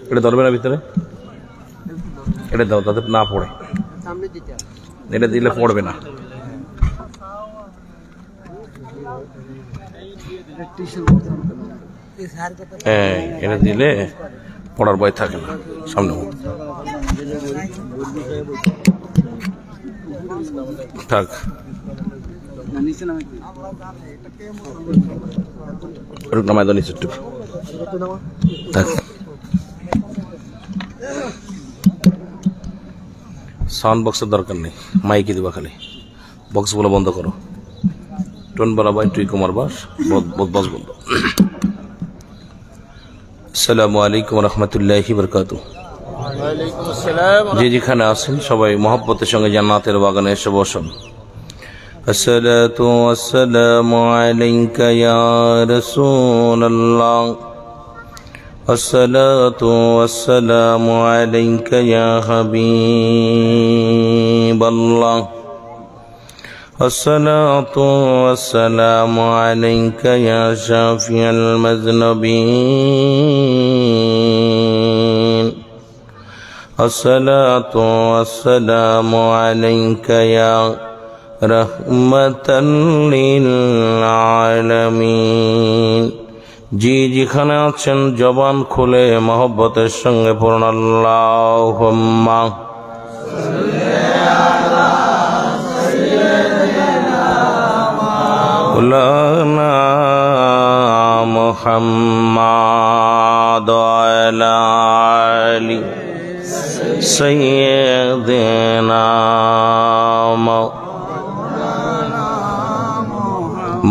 এটা ধরবে না ভিতরে, এটা দাও তাতে না পড়ে, এটা দিলে পড়বে না। হ্যাঁ, এটা দিলে পড়ার ভয় থাকে না সামনে। থাক, নামায় দাও নিচে একটু, থাক। সাউন্ড বক্সের দরকার নেই, মাইকে দিবা খালি, বক্সগুলো বন্ধ করো। টোন বাড়াবাই, তুই কুমার বাস, বস বন্ধ। আসসালামু আলাইকুম রহমতুল্লাহি বারাকাতুহু। যে যেখানে আছেন সবাই মহব্বতের সঙ্গে জান্নাতের বাগানে এসে বসুন। আসসালাতু ওয়াসসালামু আলাইকা ইয়া রাসূলুল্লাহ, আসসালাতু ওয়াসসালামু আলাইকা ইয়া হাবিবাল্লাহ, আসসালাতু ওয়াসসালামু আলাইকা ইয়া শাফিয়াল মুযনিবিন, আসসালাতু ওয়াসসালামু আলাইকা ইয়া রাহমাতাল লিল আলামিন। জি যেখানে আছেন জবান খুলে মহব্বতের সঙ্গে পড়ুন আল্লাহুম্মা মাওলানা মুহাম্মাদ ওয়ালা আলি সাইয়্যিদিনা।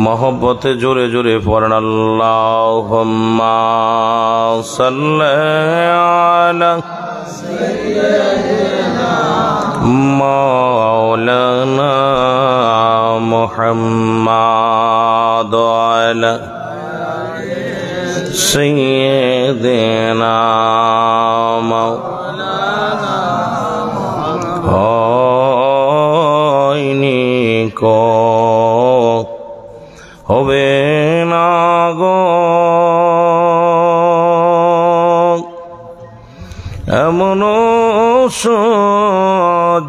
মহব্বতে জোরে জোরে পড়েন আল্লাহুম্মা সাল্লি আলা সাইয়্যিদিনা মাওলানা মুহাম্মাদ ওয়ালা সাইয়্যিদিনা মাওলানা হয়নি কো হবে না গো এমন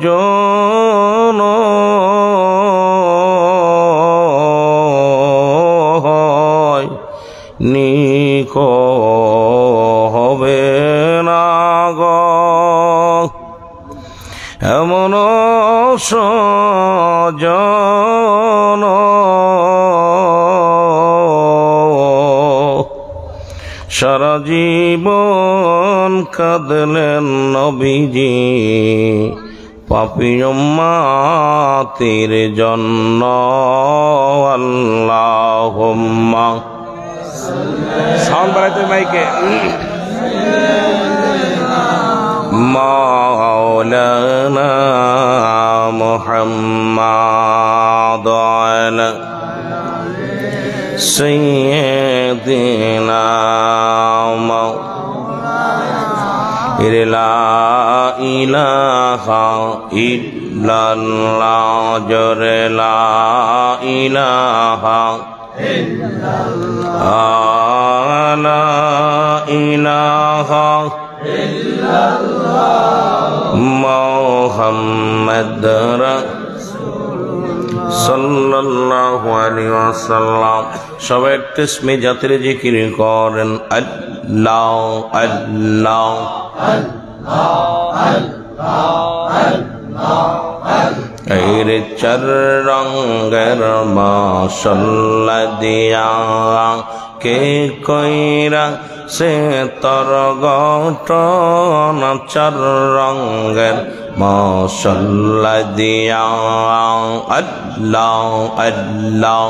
সজন হয় নিকো হবে না গো এমন সজন সারা জীবন কাঁদলেন নবীজি পাপী উম্মতের জন্য। আল্লাহুম্মা সাউন্ড বাড়াইতে মাইকে মাওলানা মুহাম্মাদ ওয়ালা সাইয়্যিদিনা লা ইলাহা ইল্লাল্লাহ জোরে লা ইলাহা ইল্লাল্লাহ লা ইলাহা ইল্লাল্লাহ মুহাম্মাদুর সাল্লাল্লাহু আলাইহি ওয়াসাল্লাম। সবাই তাসমি জাতের জিকির করেন আল্লাহ আল্লাহ এর চার রঙের মাশাল্লাহ দিয়া কে কইরা সে তর গঠন চার রঙের মাশাল্লাহ দিয়া আল্লাহ আল্লাহ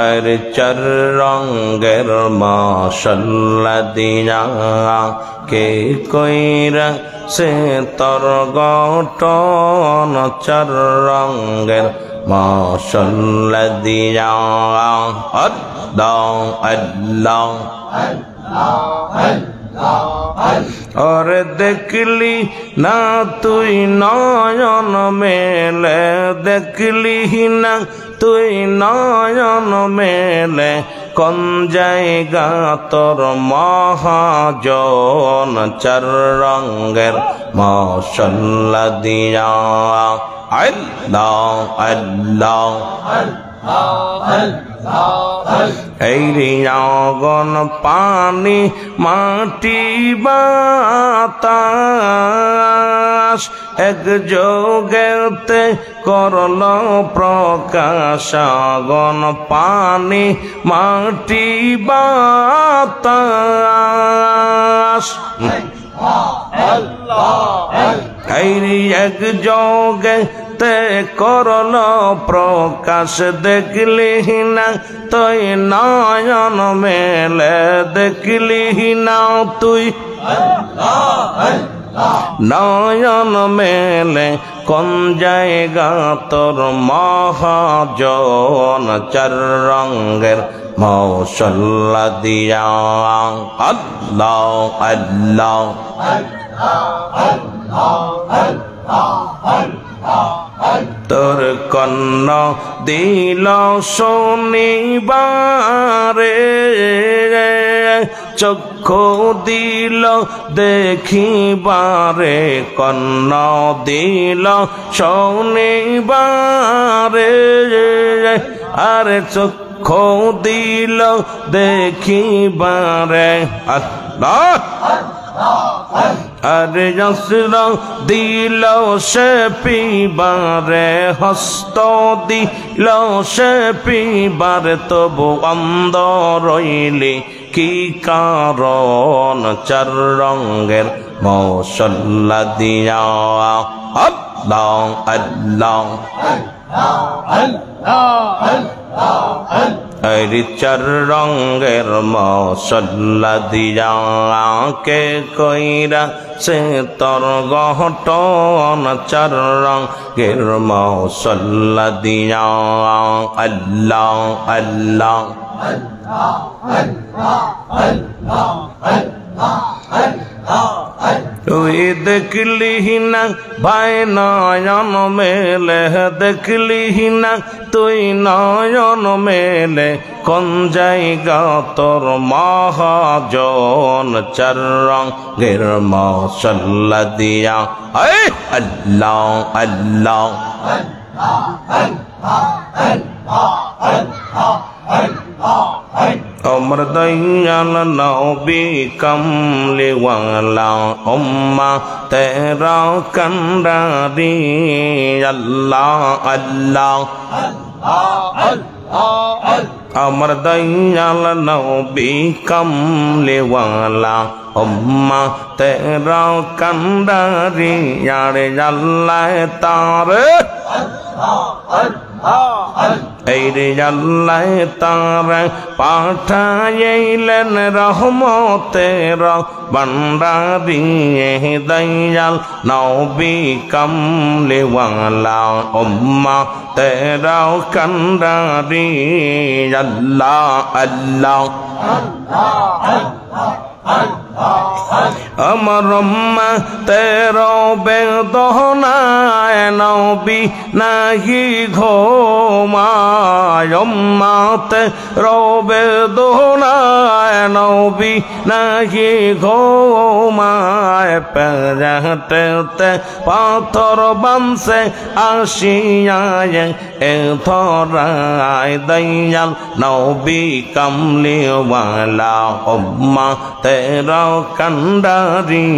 আর চার রঙের মাশাল্লাহ দিয়া কে কইরা সে তর গঠন চার রঙের মাশাল্লাহ দিয়া আল্লাহ আল্লাহ ওরে দেখলি না তুই নয়ন মেলে দেখলি না তুই নয়ন মেলে কোন জায়গা তোর মহাজন চার রঙের মশাল্লা দিয়া আল্লাহ আল্লাহ এই আগুন পানি মাটি বাতাস এক যোগেতে করল প্রকাশ আগুন পানি মাটি বাতাস এই এক যোগে তে করল প্রকাশ দেখলি না তুই নয়ন মেলে দেখলি না তুই নয়ন মেলে কোন জায়গা তোর মহাজন চার রঙের মশাল্লা দিয়া আল্লাহ আল্লাহ তোর কন্ন দিল শনিবারে চক্ষু দিল দেখিবারে কন্ন দিল শনিবারে আরে চক্ষু দিল দেখিবারে আল্লাহ আরে যশর দিল সে পিবারে হস্ত দিল সে পিবারে তবু অন্ধ রইলি কি কারণ চার রঙের মশাল্লা দিয়া আল্লাহ আল্লাহ আরে চার রঙের মশাল্লা দিয়া কে কইরা সে তোর গঠন চার রঙের মশাল্লা দিয়া আল্লাহ আল্লাহ তুই দেখলি না ভাই নয়ন মেলে দেখলি না তুই নয়ন মেলে কোন জায়গা তোর মহাজন চার রঙের মশাল্লা দিয়া আল্লাহ আল্লাহ অমর দয়াল নবী কমলি ওয়ালা উম্মা তেরা কন্দারি আল্লাহ আল্লাহ অমর দয়াল নবী কমলি ওয়ালা উম্মা তেরা কন্দারি আরে আল্লাহ তারে এই রে আল্লাহ তার পাঠাইলেন রহমতের ভান্ডারি দয়াল নবী কমলি ওয়ালা উম্মা তেরা কন্দারি আল্লাহ আল্লাহ আমার উম্মা তেরো বেদনায় নবী নাহি ঘুমায় উম্মা তেরো বেদনায় নবী নাহি ঘুমায় পেটেতে পাথর বামসে আসিয়ায় এ ধরায় দয়াল নবী কমলি ওয়ালা উম্মা তেরা কন্দারি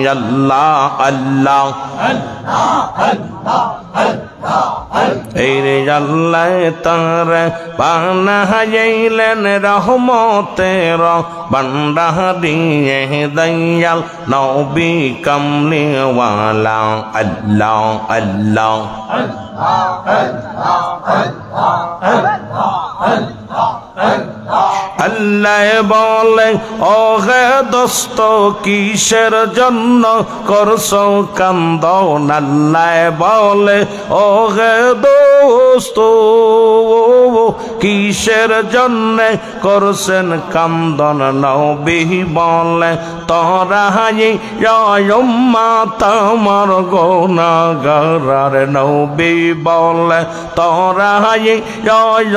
আল্লাহ আল্লাহ এই রে আল্লাহ তার বানাইলেন রহমতের ভান্ডারি দয়াল নবী কমলি ওয়ালা আল্লাহ আল্লাহ আল্লাহ বলে ও হে দোস্ত কিসের জন্য করছো কান্দন আল্লাহ বলে ও হে দোস্ত কিসের জন্য করছেন কান্দন নবী বলে তোরা উম্মত আমার গুনাহগার নবী বলে তোরা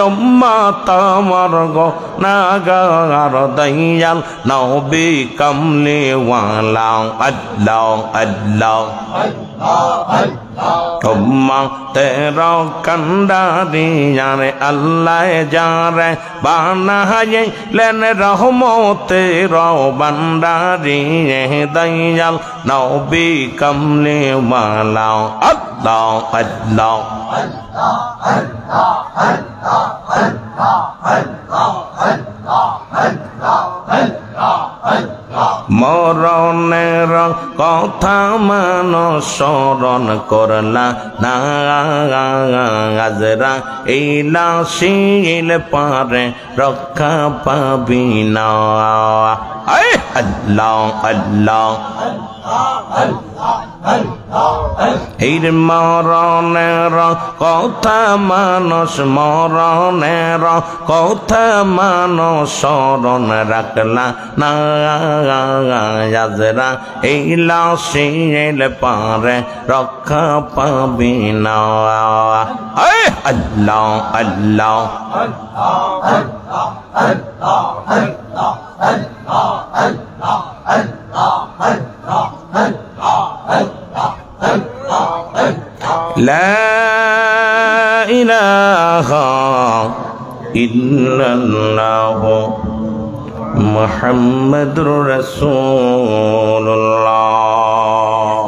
উম্মত আমার গুনাহগার দয়াল নবী কমলি ওয়ালা আল্লাহ আল্লাহ উম্মা তেরা কান্ডারি যারে আল্লাহ যারে বানাইলেন রহমতের বান্ডারি দয়াল নবী কমলি ওয়ালা আল্লাহ আল্লাহ মরণের কথা মানুষ স্মরণ করলা না আজরা এই লাশিল পারে রক্ষা পাবি না আল্লাহ আল্লাহ এই মরণের কথা মানুষ মরণের কথা মানুষ স্মরণ রাখলা না আজরা এই লাশিল পারে রক্ষা পাবি না আল্লাহ আল্লাহ لا إله إلا الله محمد رسول الله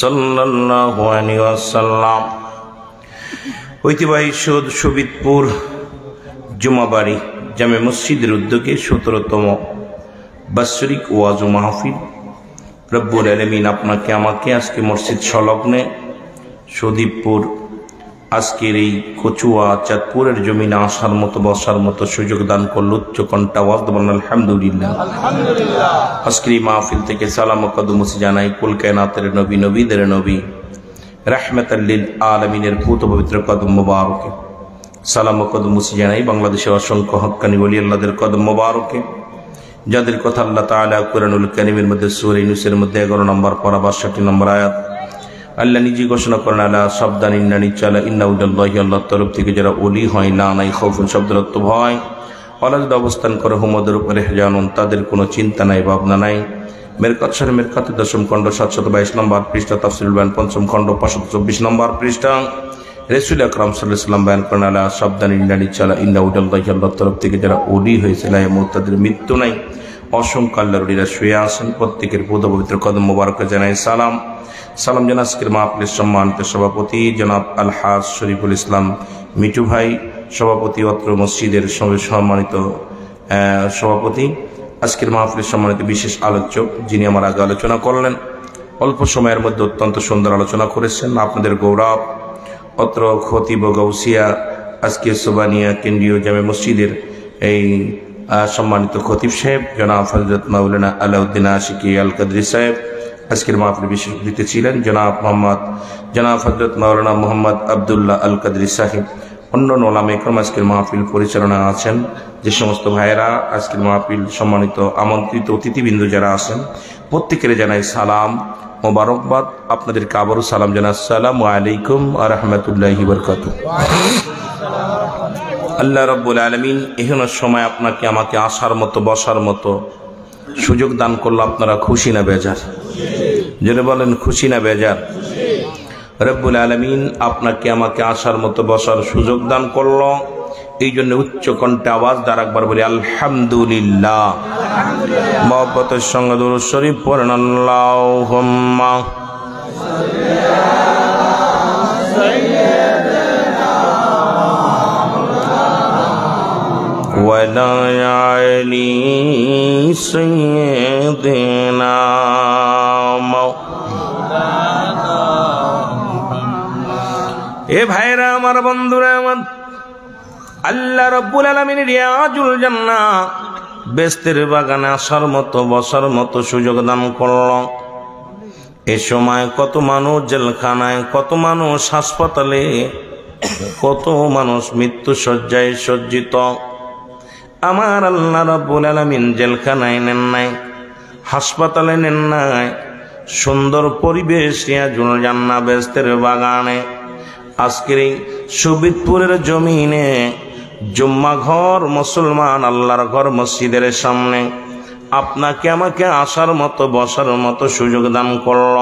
صلى الله عليه وسلم ঐতিহ্যবাহী শোভিতপুর জুমাবাড়ি জামে মসজিদের উদ্যোগে 17তম বাৎসরিক ওয়াজ ও মাহফিল রব্বুল আলামিন আপনাকে আমাকে আজকে মসজিদ সংলগ্নে শোধিবপুর আজকের এই কচুয়া চাঁদপুরের জমিনে আসার মতো বসার মতো সুযোগ দান করল উচ্চ কণ্ঠা ওয়াজ বলেন আলহামদুলিল্লাহ। আজকের এই মাহফিল থেকে সালাম ও কদমুসি জানাই কুল কায়নাতের নবী নবীদের নবী রাহমাতাল লিল আলামিনের পূত পবিত্র কদম মোবারকে সালাম ও কদমুসি জানাই বাংলাদেশের অসংখ্য হক্কানি ওলি আল্লাহদের কদম মোবারকে যাদের কথা আল্লাহ তাআলা কুরআনুল কারীমের মধ্যে সূরা ইউনূসের মধ্যে 11 নম্বর পারা 62 নম্বর আয়াত আল্লাহ নিজে ঘোষণা করেন আলা সাবধান ইন্নানি চালা ইন্নাউদাল্লাহি আল্লাহর তরফ থেকে যারা ওলি হয় না নাই খাউফুন শব্দের অর্থ ভয় আলাদা অবস্থান করে হুমদের উপরে জানুন তাদের কোনো চিন্তা নাই ভাবনা নাই মেরকাত শরীফ মেরকাত 10ম খণ্ড 722 নম্বর পৃষ্ঠা তাফসীরুল বায়ান 5ম খণ্ড 524 নম্বর পৃষ্ঠা রাসূল আকরাম সাল্লাল্লাহু আলাইহি ওয়াসাল্লাম বয়ান করেন আলা সাবধান ইন্নানি চালা ইন্নাউদাল্লাহি আল্লাহর তরফ থেকে যারা ওলি হয়েছে লা ইয়ামুত তাদের মৃত্যু নাই অসংখ্য আল্লাহর ওলিরা শুয়ে আছেন প্রত্যেকের পবিত্র কদম মোবারকে জানাই সালাম সালাম জানাই আজকের মাহফিলের সম্মানিত সভাপতি জনাব আলহাজ শরীফুল ইসলাম মিঠু ভাই সভাপতি অত্র মসজিদের সম্মানিত সভাপতি আজকের মাহফিলের সম্মানিত বিশেষ আলোচক যিনি আমার আগে আলোচনা করলেন অল্প সময়ের মধ্যে অত্যন্ত সুন্দর আলোচনা করেছেন আপনাদের গৌরব অত্র খতিব গাউসিয়া আজকে সোবানিয়া কেন্দ্রীয় জামে মসজিদের এই সম্মানিত খতিব সাহেব জনাব হযরত মাওলানা আলাউদ্দিন আশিকি আল কাদরি সাহেব আজকের মাহফিলে বিশেষ অতিথি ছিলেন জনাব হযরত মাওলানা মোহাম্মদ আব্দুল্লাহ আল কাদরি সাহেব অন্যান্য ওলামা ইকরাম আজকের মাহফিল পরিচালনা আছেন যে সমস্ত ভাইয়েরা আজকের মাহফিল সম্মানিত আমন্ত্রিত অতিথিবৃন্দ যারা আছেন প্রত্যেকের জানাই সালাম মোবারকবাদ আপনাদেরকে আবারও সালাম জানাই আসসালামু আলাইকুম ওয়া রাহমাতুল্লাহি ওয়া বারাকাতুহু। আল্লাহ রাব্বুল আলামিন এখনো সময় আপনাকে আমাকে আসার মতো বসার মতো সুযোগ দান করলো আপনারা খুশি না বেজার? জোরে বলেন খুশি না বেজার? রব্বুল আলামিন আপনাকে আমাকে আসার মতো বসার সুযোগ দান করলো এই জন্য উচ্চ কণ্ঠে আওয়াজ দ্বারা একবার বলি আলহামদুলিল্লাহ। মহব্বতের সঙ্গে দুরূদ শরীফ পড়েন আল্লাহুম্মা وعلى آل سيدنا এ ভাইরা আমার বন্ধুরা আমার আল্লাহ রাব্বুল আলামিন রিয়াজুল জান্নাহ বেহেশতের বাগানে আসার মতো বসার মতো সুযোগ দান করল। এ সময় কত মানুষ জেলখানায়, কত মানুষ হাসপাতালে, কত মানুষ মৃত্যু শয্যায় সজ্জিত। আমার আল্লাহ রাব্বুল আলামিন জেলখানায় নেন নাই, হাসপাতালে নেন নাই, সুন্দর পরিবেশ রিয়াজুল জান্নাহ বেহেশতের বাগানে আজকের এই সুবিদপুরের জমিনে জুম্মা ঘর, মুসলমান আল্লাহর ঘর, মসজিদের সামনে আপনাকে আমাকে আসার মতো বসার মতো সুযোগ দান করল।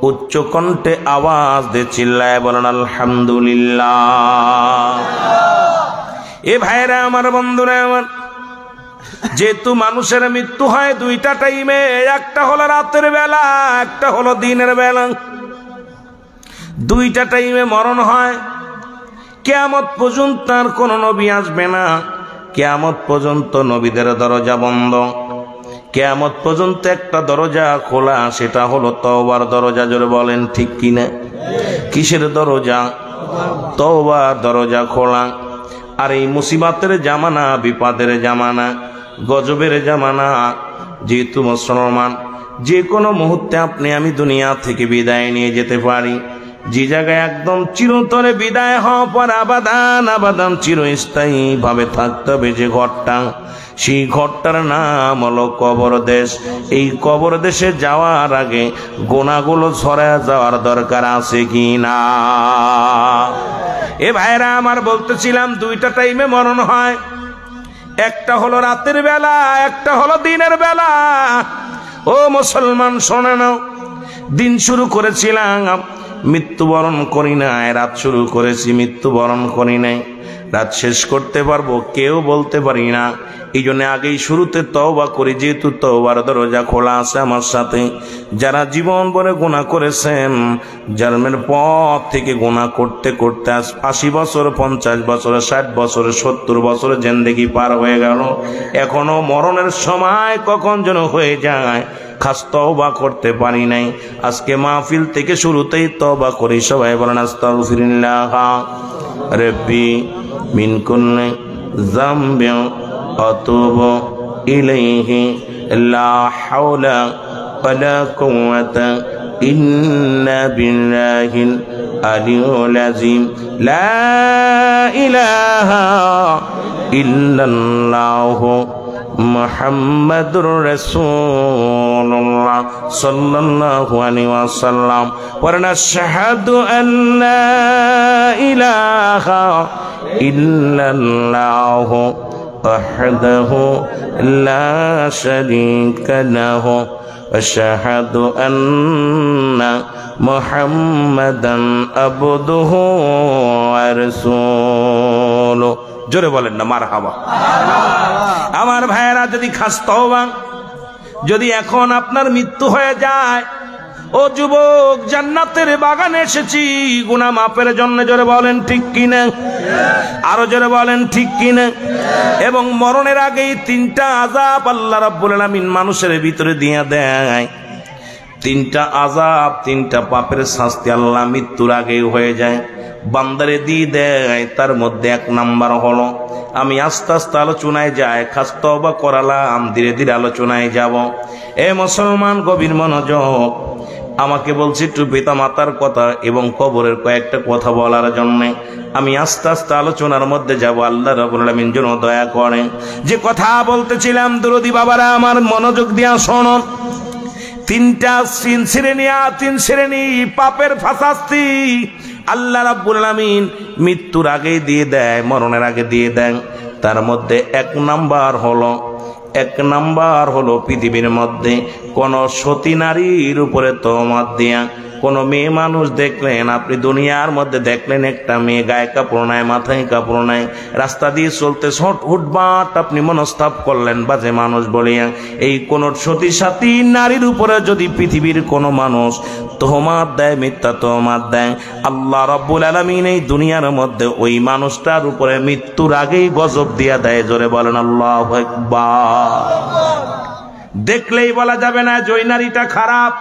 উচ্চ কণ্ঠে আওয়াজ দিয়ে চিল্লায় বলেন আলহামদুলিল্লাহ। এ ভাইরা আমার, বন্ধুরা আমার, যেহেতু মানুষের মৃত্যু হয় দুইটা টাইমে, একটা হলো রাতের বেলা, একটা হলো দিনের বেলা, দুইটা টাইমে মরণ হয়। কিয়ামত পর্যন্ত আর কোন নবী আসবে না, কিয়ামত পর্যন্ত নবীদের দরজা বন্ধ। কিয়ামত পর্যন্ত একটা দরজা খোলা, সেটা হলো তওবার দরজা। জোরে বলেন ঠিক কিনা? কিসের দরজা? তওবার দরজা খোলা। আর এই মুসিবতের জামানা, বিপদের জামানা, গজবের জামানা, যেহেতু মুসলমান যে কোনো মুহূর্তে আপনি আমি দুনিয়া থেকে বিদায় নিয়ে যেতে পারি। যে জায়গায় একদম চিরতরে বিদায় হওয়ার পর আবাদান আবাদান চিরস্থায়ী ভাবে থাকতে হবে যে ঘরটা, সেই ঘরটার নাম হলো কবর দেশ। এই কবর দেশে যাওয়ার আগে গোনাগুলো ছড়ায় যাওয়ার দরকার আছে কি না? এ ভাইরা আমার, বলতেছিলাম দুইটা টাইমে মরণ হয়, একটা হলো রাতের বেলা, একটা হলো দিনের বেলা। ও মুসলমান শোনে নাও, দিন শুরু করেছিলাম মৃত্যুবরণ করি নাই, রাত শুরু করেছি মৃত্যুবরণ করি নাই। রাত শেষ করতে পারবো কেউ বলতে পারি না। এই জন্য আগেই শুরুতে তওবা করি, যেহেতু তওবার দরজা খোলা আছে আমার সাথে। যারা জীবন ভরে গুনাহ করেছেন, জন্মের পর থেকে গুনাহ করতে করতে 80 বছর, 50 বছর, 60 বছর, 70 বছর জিন্দেগি পার হয়ে গেল, এখনো মরণের সময় কখন যেন হয়ে যায়, খাস তওবা করতে পারি নাই। আজকে মাহফিল থেকে শুরুতেই তওবা করি। সবাই বলেন আস্তাগফিরুল্লাহ রাব্বি মিন কুল্লি যামবিন আতুবু ইলাইহি লা হাওলা ওয়ালা কুওয়াতা ইল্লা বিল্লাহিল আলিয়্যিল আযীম। লা ইলাহা ইল্লাল্লাহু মুহাম্মাদুর রাসূলুল্লাহ সাল্লাল্লাহু আলাইহি ওয়াসাল্লাম। পড়েন আশহাদু আল্লা ইলাহা ইল্লাল্লাহু ওয়াহদাহু লা শারীকা লাহু আশহাদু আন্না মুহাম্মাদান আবদুহু ওয়া রাসূলুহু। জোরে বলেন না মারহাবা। আমার ভাইয়েরা, যদি খাস তওবা, যদি এখন আপনার মৃত্যু হয়ে যায়, ও যুবক, জান্নাতের বাগানে এসেছি গুনাহ মাফের জন্য। জোরে বলেন ঠিক কিনা? আরো জোরে বলেন ঠিক কিনা? এবং মরণের আগেই তিনটা আযাব আল্লাহ রাব্বুল আলামিন মানুষের ভিতরে দিয়ে দেয়। তিনটা আযাব, তিনটা পাপের শাস্তি আল্লাহ মৃত্যুর আগেই হয়ে যায়, বান্দারে দিয়ে দেয়। তার মধ্যে এক নাম্বার হলো, আমি আস্তে আস্তে আলোচনায় যাই, খাস তওবা করালাম, ধীরে ধীরে আলোচনায় যাব। এ মুসলমান, গভীর মনোযোগ। আমাকে বলছি একটু পিতা মাতার কথা এবং কবরের কয়েকটা কথা বলার জন্য। আমি আস্তে আস্তে আলোচনার মধ্যে যাব। আল্লাহ রাব্বুল আলামিন যেন দয়া করেন। যে কথা বলতেছিলাম, দরদি বাবারা আমার, মনোযোগ দিয়া শোনো। তিন শ্রেণী পাপের শাস্তি আল্লাহ রাব্বুল আলামিন মৃত্যুর আগে দিয়ে দেয়, মরণের আগে দিয়ে দেন। তার মধ্যে এক নাম্বার হলো পৃথিবীর মধ্যে কোন সতী নারীর উপরে তহমত দিয়া। কোন মেয়ে মানুষ দেখলেন, আপনি দুনিয়ার মধ্যে দেখলেন একটা মেয়ে গায়ে কাপড় নাই, মাথায় কাপড় নাই, রাস্তা দিয়ে চলতে হুটবাট আপনি মনস্তাপ করলেন বাজে মানুষ বলিয়া। এই কোন সতী সাথী নারীর উপরে যদি পৃথিবীর কোন মানুষ তহমত দেয়, মিথ্যা তহমত দেয়, আল্লাহ রাব্বুল আলামিন এই দুনিয়ার মধ্যে ওই মানুষটার উপরে মৃত্যুর আগেই গজব দিয়া দেয়। জোরে বলেন আল্লাহু আকবার। দেখলেই বলা যাবে না যে ওই নারীটা খারাপ।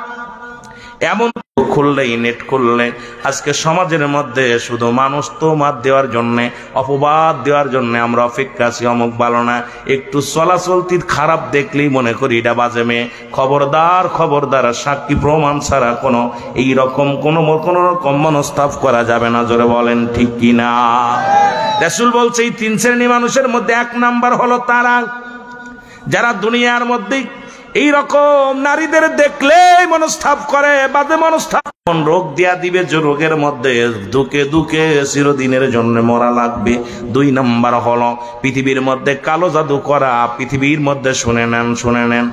এমন খুললেই নেট খুললে আজকে সমাজের মধ্যে শুধু মানুষ তোমার দেওয়ার জন্যে, অপবাদ দেওয়ার জন্য আমরা অপেক্ষা আছি। অমুক ভালো না, একটু চলাচলতি খারাপ দেখলেই মনে করি এটা বাজে মেয়ে। খবরদার খবরদার, সাক্ষী প্রমাণ ছাড়া কোনো এইরকম কোনো রকম মনস্তাপ করা যাবে না। জোরে বলেন ঠিক কিনা? রাসূল বলছে এই তিন শ্রেণী মানুষের মধ্যে এক নাম্বার হলো তারা যারা দুনিয়ার মধ্যে এইরকম নারীদের দেখলে মনস্তাপ করে, বাজে মনস্তাপ, রোগ দিয়া দিবে যে রোগের মধ্যে দুকে দুকে চিরদিনের জন্য মরা লাগবে। দুই নাম্বার হলো পৃথিবীর মধ্যে কালো জাদু করা। পৃথিবীর মধ্যে শুনে নেন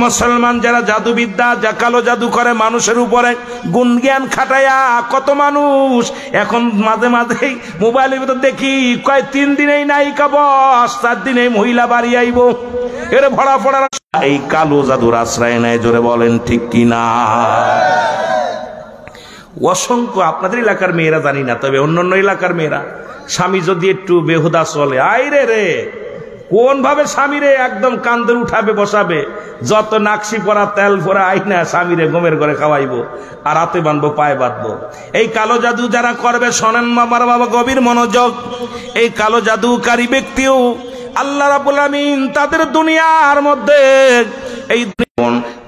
মুসলমান, যারা জাদুবিদ্যা, যা কালো জাদু করে মানুষের উপরে গুণ জ্ঞান খাটাইয়া, কত মানুষ এখন মাঝে মাঝেই মোবাইলের ভিতর দেখি কয় 3 দিনেই নায়িকা বস, 4 দিনেই মহিলা বাড়ি আইব, এর ভরা পড়া এই কালো জাদুর আশ্রয় নেয়। জোরে বলেন ঠিক কিনা? অসংখ্য আপনাদের এলাকার মেয়েরা জানি না, তবে অন্যান্য এলাকার মেয়েরা স্বামী যদি একটু বেহুদা চলে, আইরে রে কোন ভাবে স্বামীরে একদম কান্দে উঠাবে বসাবে, যত নাকশি পরা তেল ভরা আইনা স্বামীরে ঘুমের ঘরে খাওয়াইবো আর হাতে বাঁধবো পায়ে বাঁধবো। এই কালো জাদু যারা করবে, শোনেন আমার বাবা গভীর মনোযোগ, এই কালো জাদুকারী ব্যক্তিও আল্লাহ রাব্বুল আমিন তাদের দুনিয়ার মধ্যে এই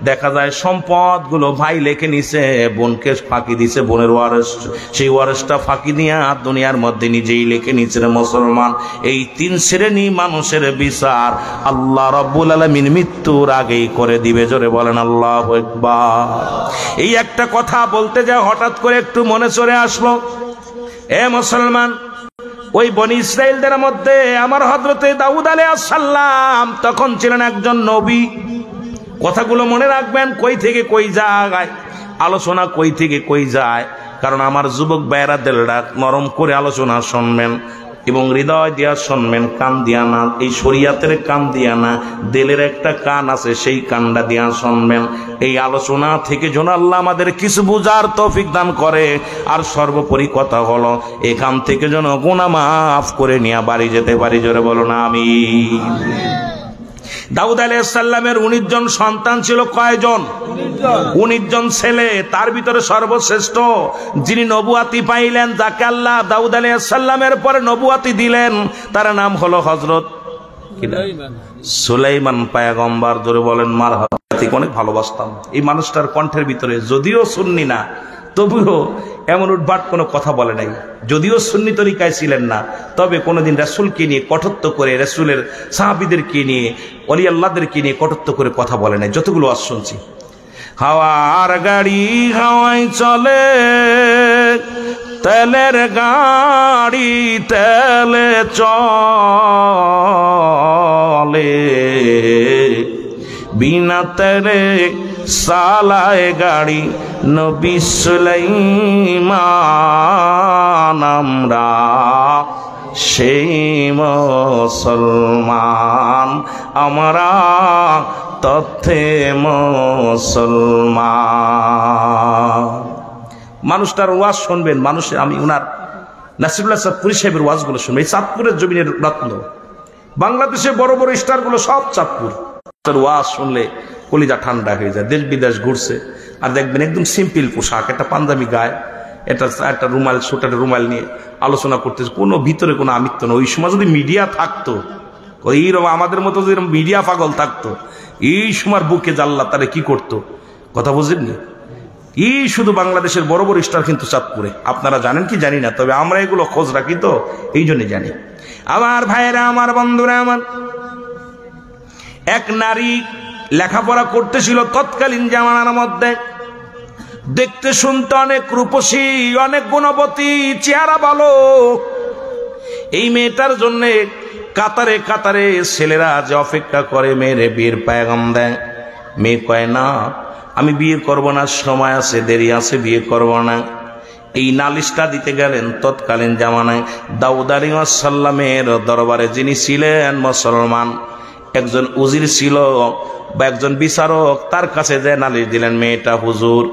দেখা যায় সম্পদ গুলো ভাই লেখে নিছে, বোনকে ফাঁকি দিছে, বোনের ওয়ারেস, সেই ওয়ারেসটা ফাঁকি দিয়া দুনিয়ার মধ্যে নিজেই লেখে নিছে। মুসলমান, এই 3 শ্রেণী মানুষের বিচার আল্লাহ রাব্বুল আলামিন মৃত্যুর আগেই করে দিবে। জোরে বলেন আল্লাহু আকবার। এই একটা কথা বলতে যা হঠাৎ করে একটু মনে চলে আসলো, এ মুসলমান, ওই বনি ইসরাইলদের মধ্যে আমার হযরতে দাউদ আলাইহিস সালাম তখন ছিলেন একজন নবী। কথাগুলো মনে রাখবেন, কই থেকে কই যায়, আলোচনা কই থেকে কই যায়, কারণ আমার যুবক ভাইয়েরা দিলটা নরম করে আলোচনা শুনবেন এবং হৃদয় দিয়া শুনবেন, কান দিয়া না। এই শরীয়তের কান দিয়া না, দিলের একটা কান আছে, সেই কানটা দিয়া শুনবেন। এই আলোচনা থেকে যেন আল্লাহ আমাদের কিছু বুঝার তৌফিক দান করে। আর সর্বোপরি কথা হলো, এখান থেকে যেন গুনাহ মাফ করে নিয়ে বাড়ি যেতে পারি। জোরে বলো না আমিন। দাউদ আলাইহিস সালামের 19 জন সন্তান ছিল। কয়জন? 19 জন ছেলে। তার ভিতরে সর্বশ্রেষ্ঠ যিনি নবুয়াতি পাইলেন, যাকে আল্লাহ দাউদ আলাইহিস সালামের পরে নবুয়াতি দিলেন, তার নাম হলো হযরত সুলাইমান পয়গম্বর। ধরে বলেন মারহাবা। অনেক ভালোবাসতাম এই মানুষটার কণ্ঠের ভিতরে, যদিও সুন্নি না তবুও এমন উদ্ভাট কোনো কথা বলে নাই। যদিও সুন্নি তরিকায় ছিলেন না, তবে কোনোদিন রাসূলকে নিয়ে কটূক্ত করে, রাসূলের সাহাবীদেরকে নিয়ে, ওলি আল্লাহদেরকে নিয়ে কটূক্ত করে কথা বলে নাই। যতগুলো আজ শুনছি, হাওয়ার গাড়ি হাওয়ায় চলে, তেলের গাড়ি তেলে চলে, বিনা তেলে সালায় গাড়ি নবী সুলাইমান। আমরা সেই মুসলমান, আমরা তথ্যে মুসলমান। মানুষটার ওয়াজ শুনবেন, মানুষের, আমি উনার নাসিরুল্লাহ চাঁদপুরি সাহেবের ওয়াজগুলো শুনবেন। এই চাঁদপুরের জমিনের রত্ন, বাংলাদেশে বড় বড় স্টারগুলো সব চাঁদপুর। ওয়াজ শুনলে কলিজা ঠান্ডা হয়ে যায়। দেশ বিদেশ ঘুরছে, আর দেখবেন একদম সিম্পল পোশাক, একটা পাঞ্জাবি গায়ে, একটা রুমাল, ছোট রুমাল নিয়ে আলোচনা করতেছে, কোনো ভিতরে কোনো আমিত্ব না। ওই সময় যদি মিডিয়া থাকতো, এইরকম আমাদের মতো যদি মিডিয়া পাগল থাকতো, এই সময় বুকে জাল্লা তারা কি করতো, কথা বুঝেননি? এই শুধু বাংলাদেশের বড় বড় স্টার কিন্তু চাঁদপুরে। আপনারা জানেন কি জানি না, তবে আমরা এগুলো খোঁজ রাখি, তো এই জন্য জানি। আমার ভাইয়েরা, আমার বন্ধুরা, আমার এক নারী লেখাপড়া করতেছিল তৎকালীন জামানার মধ্যে। দেখতে শুনতে অনেক রূপসী, অনেক গুণবতী, চেহারা ভালো। এই মেয়েটার জন্য কাতারে কাতারে ছেলেরা যে অপেক্ষা করে, মেয়ের বিয়ের পায়গাম দেয়। মেয়ে কয় না, আমি বিয়ে করব না, সময় আছে, দেরি আছে, বিয়ে করব না। এই নালিশটা দিতে গেলেন তৎকালীন জামানায় দাউদ আলাইহিস সালামের দরবারে যিনি ছিলেন মুসলমান, একজন উজির ছিল বা একজন বিচারক, তার কাছে যে নালিশ দিলেন, মেয়েটা হুজুর,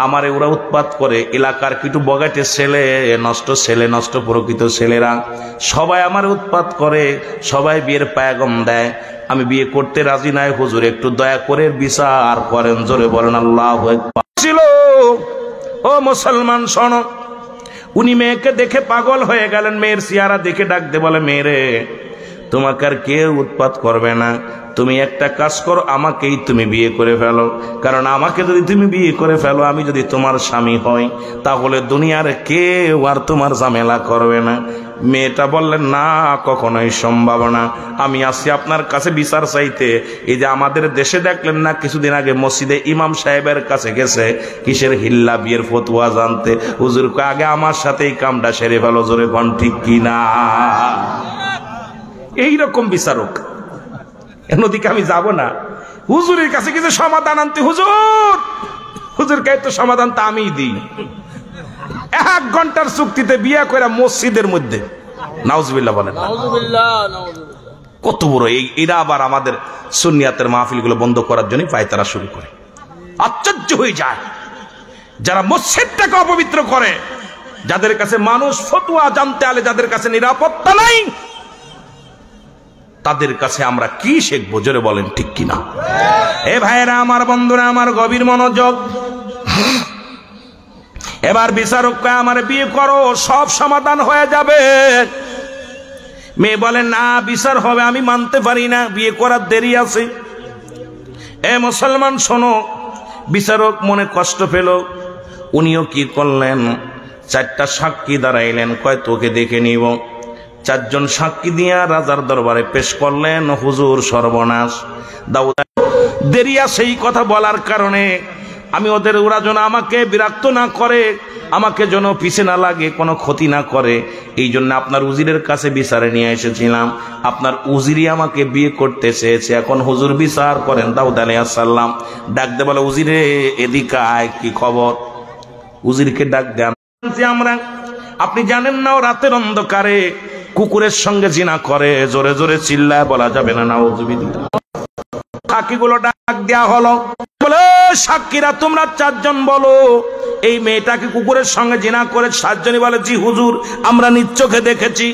আমারে ওরা উৎপাত করে, এলাকার কিছু বগাটে ছেলে, নষ্ট প্রকৃত ছেলেরা সবাই আমার উৎপাত করে, সবাই বিয়ের পায়গাম দেয়, আমি বিয়ে করতে রাজি নাই, হুজুর একটু দয়া করে বিচার করেন। জোরে বলেন আল্লাহু আকবার। ছিল ও মুসলমান শোনো, উনি মেয়েকে দেখে পাগল হয়ে গেলেন। মেয়ের চেহারা দেখে ডাক দে বলে, মেয়েরে তোমাকে আর কেউ উৎপাত করবে না, তুমি একটা কাজ করো, আমাকেই তুমি বিয়ে করে ফেলো। কারণ আমাকে যদি তুমি বিয়ে করে ফেলো, আমি যদি তোমার স্বামী হই, তাহলে দুনিয়ার কেউ আর তোমার ঝামেলা করবে না। মেয়েটা বললেন, না, কখনোই সম্ভব না, আমি আসছি আপনার কাছে বিচার চাইতে। এই যে আমাদের দেশে দেখলেন না, কিছুদিন আগে মসজিদে ইমাম সাহেবের কাছে গেছে কিসের হিল্লা বিয়ের ফতুয়া জানতে। হুজুর আগে আমার সাথে এই কামটা সেরে ফেলো, জোরে কোন ঠিক কিনা। এইরকম বিচারক, এদিকে আমি যাব না, হুজুরের কাছে কিছু সমাধান আনতে। হুজুর কে তো সমাধান তা আমিই দিই। 1 ঘন্টার চুক্তিতে বিয়ে করে মসজিদের মধ্যে, নাউজুবিল্লাহ বলেন, কত বড় এরা আবার আমাদের সুন্নিয়াতের মাহফিলগুলো বন্ধ করার জন্য পায়তারা শুরু করে। আশ্চর্য হয়ে যায় যারা মসজিদটাকে অপবিত্র করে, যাদের কাছে মানুষ ফতোয়া জানতে আলে, যাদের কাছে নিরাপত্তা নাই, তাদের কাছে আমরা কি শিখবো, জোরে বলেন ঠিক কিনা। এ ভাইরা আমার, বন্ধুরা আমার, গভীর মনোযোগ। এবার বিচারক কয়, আমার বিয়ে করো, সব সমাধান হয়ে যাবে। মেয়ে বলে, না, বিচার হবে, আমি মানতে পারি না, বিয়ে করার দেরি আছে। এ মুসলমান শোনো, বিচারক মনে কষ্ট পেল। উনিও কি করলেন, 4টা সাক্ষী দাঁড়াইলেন, কয় তোকে দেখে নিব। 4 জন সাক্ষী দিয়া রাজার দরবারে পেশ করলেন। হুজুর সর্বনাশ, দাউদ দেরি আছে এই কথা বলার কারণে আমি ওরা যেন আমাকে বিরক্ত না করে, আমাকে যেন পিছে না লাগে, কোনো ক্ষতি না করে, এই জন্য আপনার উজিরের কাছে বিচারে নিয়ে এসেছিলাম। আপনার উজিরই আমাকে বিয়ে করতে চেয়েছে, এখন হুজুর বিচার করেন। দাউদ আলাইহিস সালাম ডাক দে বলে, উজিরে এদিকে আয়, কি খবর? উজিরকে ডাক দেন, আমরা, আপনি জানেন না ও রাতের অন্ধকারে কুকুরের সঙ্গে জিনা করে। জোরে জোরে চিল্লায় বলা যাবে না, নাউজুবিল্লাহ। সাক্ষীগুলো ডাক দেয়া হলো, বলে, সাক্ষীরা তোমরা 4 জন বলো, এই মেয়েটাকে কুকুরের সঙ্গে জিনা করে। 7 জনই বলে, জি হুজুর, আমরা নিজ চোখে দেখেছি।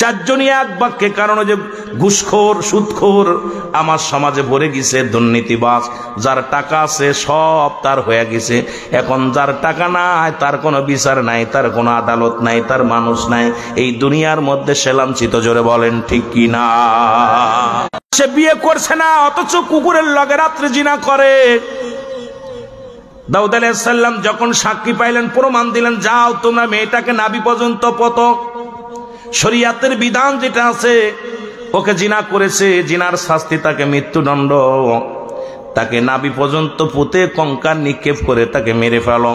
4 জনই এক বাক্যে, কারণ যে ঘুষখোর, সুদখোর আমার সমাজে ভরে গেছে, দুর্নীতিবাজ, যার টাকা আছে সব তার হয়ে গেছে। এখন যার টাকা নাই, তার কোনো বিচার নাই, তার কোনো আদালত নাই, তার মানুষ নাই, এই দুনিয়ার মধ্যে সে লাঞ্ছিত। জোরে বলেন ঠিক কি না। সে বিয়ে করছে না, অথচ কুকুরের লগে রাত্রে জিনা করে। দাউদ আলাইহিস সালাম যখন সাক্ষী পাইলেন, প্রমাণ দিলেন, যাও তোমরা মেয়েটাকে নাভি পর্যন্ত পতো। শরীয়তের বিধান যেটা আছে, ওকে জিনা করেছে, জিনার শাস্তি তাকে মৃত্যুদণ্ড, তাকে নাভি পর্যন্ত পুঁতে কঙ্কাল নিক্ষেপ করে তাকে মেরে ফেলো।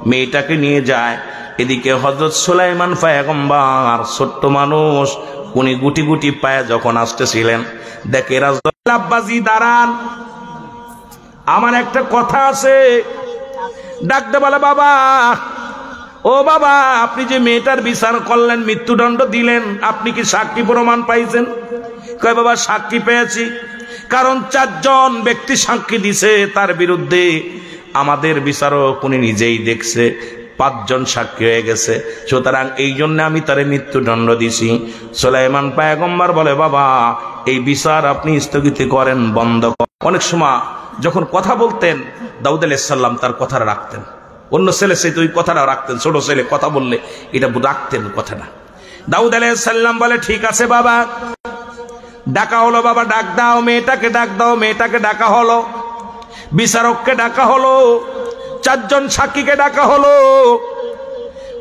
মেয়েটাকে নিয়ে যায়। এদিকে হযরত সুলাইমান পয়গম্বর, ছোট্ট মানুষ, উনি গুটি গুটি পায়ে যখন আসতেছিলেন, দেখে রাজদরবার আব্বাজি দাঁড়ান, আমার একটা কথা আছে। ডাকতে বলে, বাবা, ও বাবা, আপনি যে মেয়েটার বিচার করলেন, মৃত্যুদণ্ড দিলেন, আপনি কি সাক্ষী প্রমাণ পাইছেন? কয়, বাবা, সাক্ষী পেয়েছি, কারণ 4 জন ব্যক্তি সাক্ষী দিছে তার বিরুদ্ধে। আমাদের বিচারক উনি নিজেই দেখছে, 5 জন সাক্ষী হয়ে গেছে, সুতরাং এই জন্য আমি তারে মৃত্যুদণ্ড দিছি। সুলাইমান পয়গম্বর বলে, বাবা, এই বিচার আপনি স্থগিত করেন, বন্ধ করেন। অনেক সময় যখন কথা বলতেন, দাউদ আলাইহিস সালাম তার কথাটা রাখতেন। অন্য ছেলে সে তো ওই কথাটা রাখতেন, ছোট ছেলে কথা বললে এটা রাখতেন কথাটা। দাউদ আলাইহিস সালাম বলে, ঠিক আছে বাবা, ডাকা হলো। বাবা, ডাক দাও, মেয়েটাকে ডাক দাও। মেয়েটাকে ডাকা হলো, বিচারককে ডাকা হলো, 4 জন সাক্ষীকে ডাকা হলো।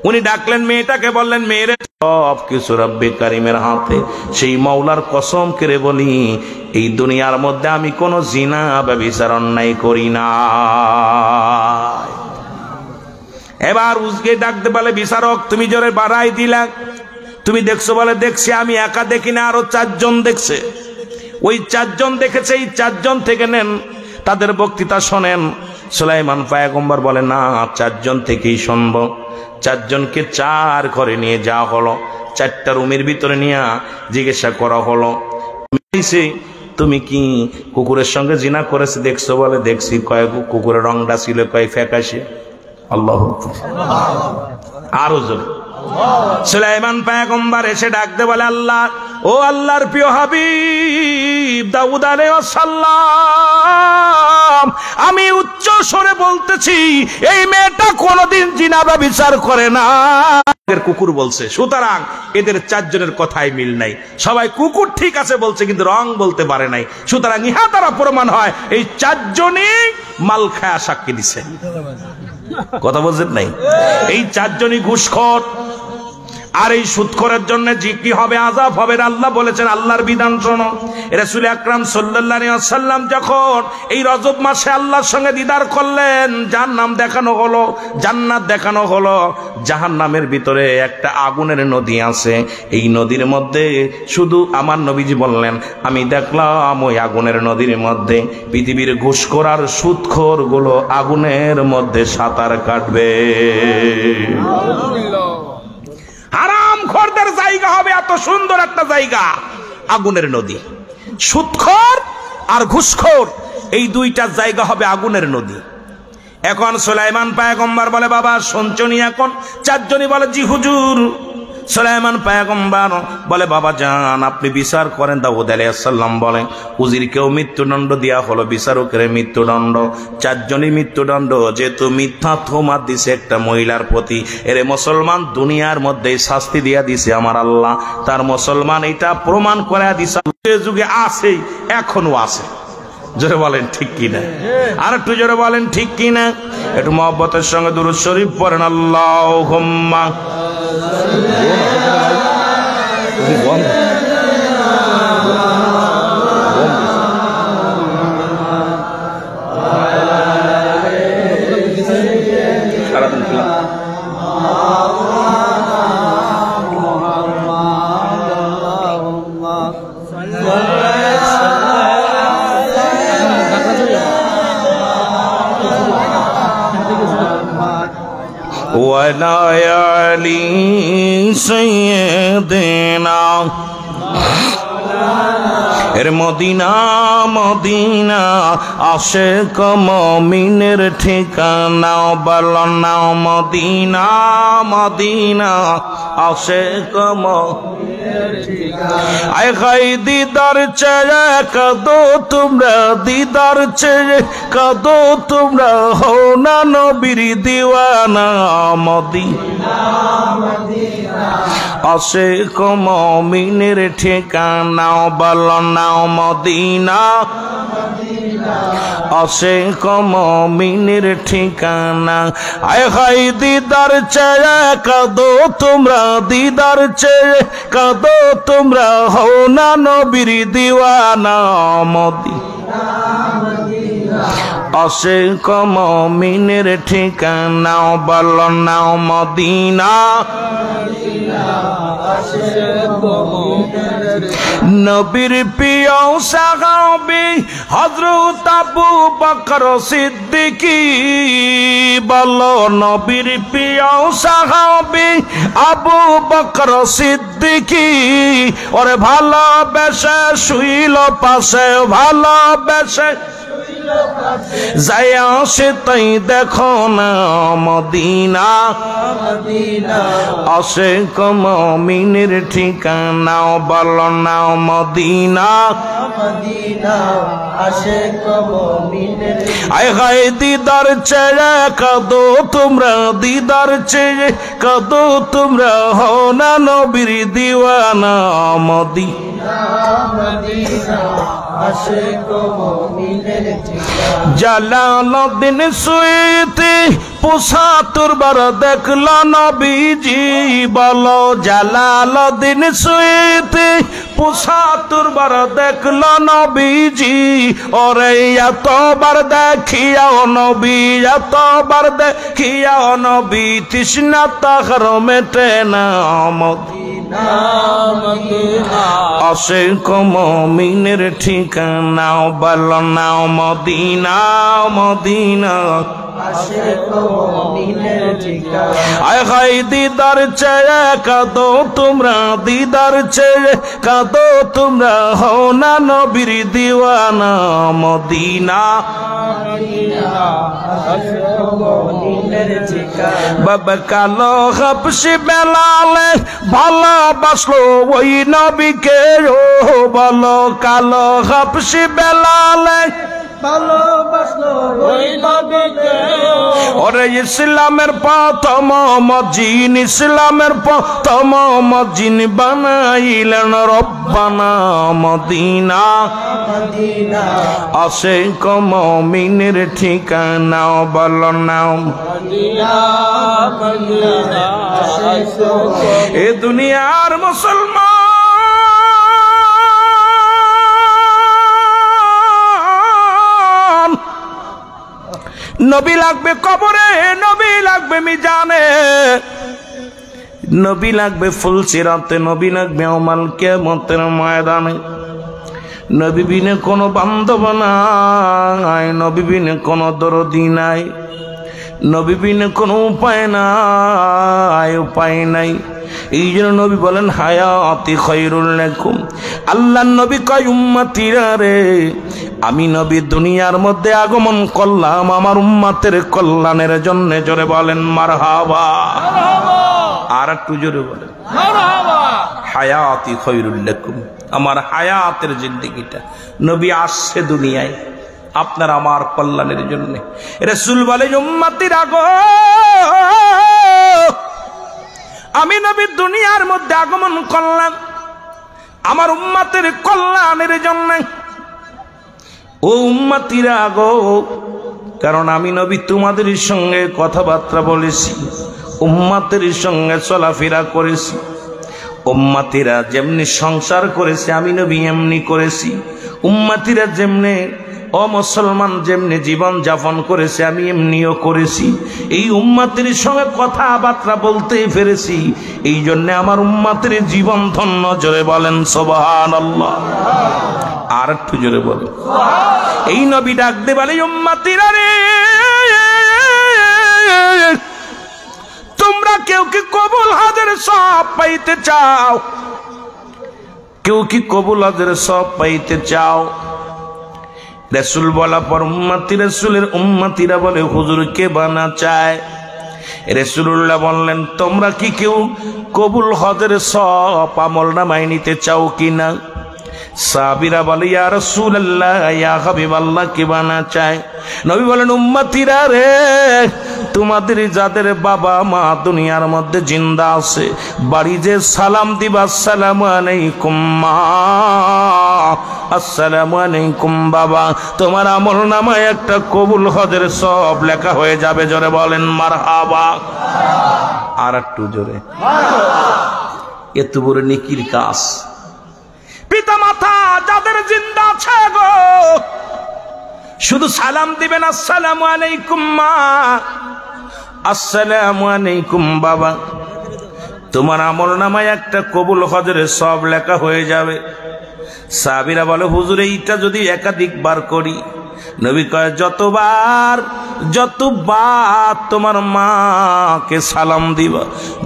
উনি ডাকলেন মেয়েটাকে, বললেন, মেয়েরে সব কিছু রব্বে কারিমের হাতে, সেই মাওলার কসম করে বলি, এই দুনিয়ার মধ্যে আমি কোনো জিনা বা বিচার অন্যায় করি না। এবার উজকে ডাকতে বলে, বিচারক, তুমি জোরে বাড়াই দিলা, তুমি দেখছো? বলে, দেখছি। আমি একা দেখি না, আরো 4 জন দেখছে। ওই 4 জন দেখেছে, এই 4 জন থেকে নেন, তাদের বক্তৃতা শোনেন। সুলাইমান পয়গম্বর বলে, না, 4 জন থেকেই শুনব। 4 জনকে 4 ঘরে নিয়ে যাওয়া হলো, 4টা রুমের ভিতরে নিয়ে জিজ্ঞাসা করা হলো, তুমি কি কুকুরের সঙ্গে জিনা করেছে দেখছো? বলে, দেখছি। কয় কুকুরের রংটা ছিল? কয় ফ্যাকাশে। আল্লাহু আকবার। আরো জোরে। সুলাইমান পয়গম্বর এসে ডাকতে বলে, আল্লাহ, ও আল্লাহর প্রিয় হাবিব দাউদ আলাইহিস সালাম, আমি উচ্চ স্বরে বলতেছি, এই মেয়েটা কোনোদিন জিনা ব্যভিচার করে না। কুকুর বলছে, সুতরাং এদের চারজনের কথাই মিল নাই। সবাই কুকুর ঠিক আছে বলছে, কিন্তু রং বলতে পারে নাই। সুতরাং ইহা দ্বারা প্রমাণ হয় এই চারজনই মাল খায়া সাক্ষী দিছে। কথা বলছেন নাই? এই চারজনই ঘুষখোর। আর এই সুদখোরের জন্য যে কি হবে, আযাব হবে, আল্লাহ বলেছেন। আল্লাহর বিধান শোনো। রাসূল আকরাম সাল্লাল্লাহু আলাইহি ওয়াসাল্লাম যখন এই রজব মাসে আল্লাহর সঙ্গে দিদার করলেন, জাহান্নাম দেখানো হলো, জান্নাত দেখানো হলো। জাহান্নামের ভিতরে একটা আগুনের নদী আছে। এই নদীর মধ্যে শুধু আমার নবীজি বললেন, আমি দেখলাম ওই আগুনের নদীর মধ্যে পৃথিবীর ঘুষখোর আর সুদখোর গুলো আগুনের মধ্যে সাঁতার কাটবে। হারাম খোরদের জায়গা হবে এত সুন্দর একটা জায়গা, আগুনের নদী। সুদখোর আর ঘুষখোর এই দুইটা জায়গা হবে আগুনের নদী। এখন সুলাইমান পয়গম্বর বলে, বাবা শুনছনি? এখন চারজনই বলে, জি হুজুর। সুলাইমান পয়গম্বর বলে, বাবা যান, আপনি বিচার করেন। দাউদ আলাইহিস সালাম বলেন, উজিরকেও মৃত্যুদণ্ড দেয়া হলো, বিচারকের মৃত্যুদণ্ড, চারজনই মৃত্যুদণ্ড। যেহেতু মিথ্যা তোহমত দিছে একটা মহিলার প্রতি, এরে মুসলমান দুনিয়ার মধ্যে শাস্তি দিয়া দিছে আমার আল্লাহ। তার মুসলমান এটা প্রমাণ করে দিছে, যুগে আছে, এখনো আছে। জোরে বলেন ঠিক কিনা? আর একটু জোরে বলেন ঠিক কিনা? একটু মহব্বতের সঙ্গে দুরূদ শরীফ পড়েন। আল্লাহুম্মা সারাদিন খেলাম। ওয়ালায়ালি সাইয়্যিদিনা এর মদিনা মদিনা আশিক মুমিনের ঠিকানা, বলো না মদিনা মদিনা আশিক মুমিনের ঠিকানা। আয় গাই দিদার চেয়ে কাঁদো তোমরা, দিদার চেয়ে কাঁদো তোমরা, হও না নবীর দিওয়ানা, মদিনা মদিনা আশিক মুমিনের ঠিকানা, বলো না মদিনা আশিক মুমিনের ঠিকানা। আয় হায় দিদার চেয়ে কাঁদো তোমরা, দিদার চেয়ে কাঁদো তোমরা, হও না নবীর দিওয়ানা, মদিনা আশিক মুমিনের ঠিকানা, বলো না মদিনা নবীর প্রিয় সাহাবী হযরত আবু বকর সিদ্দিকী, বলো নবীর প্রিয় সাহাবী আবু বকর সিদ্দিকী, ওরে ভালোবেসে শুইল পাশে, ভালোবেসে যায়া সে তাই দেখো না মদিনা আশিক মুমিনের ঠিকানা, বলো না মদিনা আশিক মুমিনের। আয় হায় দিদার চেয়ে কাঁদো তোমরা, দিদার চেয়ে কাঁদো তোমরা, হও না নবীর দিওয়ানা, মদিনা আশিক মুমিনের ঠিকানা। জালালউদ্দিন সুয়ুতি ৭৫ বার দেখল নবীজি, বলো জালালউদ্দিন সুয়ুতি ৭৫ বার দেখল নবীজি, ওরে এতবার দেখিয়াও নবী, এতবার দেখিয়াও নবী, তৃষ্ণা তাহার মেটে না, মদিনা আশিক মুমিনের ঠিকানা, বলো না মদিনা মদিনা আয় হায় দিদার চেয়ে কাঁদো তোমরা, দিদার চেয়ে কাঁদো তোমরা, হও না নবীর দিওয়ানা মদিনা। বাবা কালো হাবশি বেলালে ভালোবাসলো ওই নবীকে, ও বলো কালো হাবশি বেলালে ভালোবাসলো ওই নবীকে। ওরে ইসলামের প্রথম মজিন, ইসলামের প্রথম মজিন বানাইলেন রব্বানা মদিনা। আশিক মুমিনের ঠিকানা বলো নাও এ দুনিয়ার মুসলমান নবী লাগবে কবরে, নবী লাগবে মিজানে, নবী লাগবে ফুলসিরাতে, নবী লাগবে ইয়াউমাল কিয়ামতের ময়দানে। নবী বিনে কোনো বান্ধব নাই, নবী বিনে কোনো দরদি নাই, নবী বিনে কোনো উপায় নাই, উপায় নাই। এই জন্য নবী বলেন হায়াতি খায়রুল লাকুম। আল্লাহর নবী কয় উম্মতিরা রে, আমি নবী দুনিয়ার মধ্যে আগমন করলাম আমার উম্মতের কল্যাণের জন্য। জোরে বলেন মারহাবা। আর একটু জোরে বলেন মারহাবা। হায়াতি খায়রুল লাকুম, আমার হায়াতের জিন্দেগিটা নবী আসছে দুনিয়ায় আপনার আমার কল্যাণের জন্য। রাসূল বলে উম্মতিরা গো, আমি নবী দুনিয়ার মধ্যে আগমন করলাম আমার উম্মতের কল্যাণের জন্য। ও উম্মতিরা গো, কারণ আমি নবী তোমাদের সঙ্গে কথাবার্তা বলেছি, উম্মতের সঙ্গে চলাফেরা করেছি, উম্মতিরা যেমনি সংসার করেছে আমি নবী এমনি করেছি, উম্মতিরা যেমনি ও মুসলমান যেমনি জীবন যাপন করেছে আমি এমনিও করেছি। এই উম্মতের সঙ্গে কথাবার্তা বলতে পেরেছি, এই জন্য আমার উম্মতের জীবন ধন্য। জোরে বলেন সুবহানাল্লাহ। আর একটু জোরে বলেন। এই নবী ডাক দে বলে উম্মতিরা রে, তোমরা কেউ কি কবুল হজের সওয়াব পাইতে চাও? কেউ কি কবুল হজের সওয়াব পাইতে চাও? রাসূল বলা পর উম্মতি রাসূলের উম্মতিরা বলে হুজুর কে বানা চায়? রাসূলুল্লাহ বললেন তোমরা কি কেউ কবুল হজের সওয়াব আমলনামায় নিতে চাও কিনা? সাহাবীরা বলে ইয়া রাসূলুল্লাহ ইয়া হাবিবাল্লাহ কে বানা চায়? নবী বলেন উম্মতিরা রে, তোমাদের যাদের বাবা মা দুনিয়ার মধ্যে জিন্দা আছে, বাড়ি যে সালাম দিবা আসসালামু আলাইকুম মা, আসসালামু আলাইকুম বাবা, তোমার আমলনামায় একটা কবুল হজের সওয়াব লেখা হয়ে যাবে। জোরে বলেন মারহাবা। আর একটু জোরে মারহাবা। এত বড় নেকির কাজ। পিতা মাতা যাদের জিন্দা আছে গো, শুধু সালাম দিবেন আসসালামু আলাইকুম মা, আসসালামু আলাইকুম বাবা, তোমার আমলনামায় একটা কবুল হজের সওয়াব লেখা হয়ে যাবে। সাহাবীরা বলে হুজুর এইটা যদি একাধিকবার করি? নবী কয় যতবার তোমার মাকে সালাম দিবা,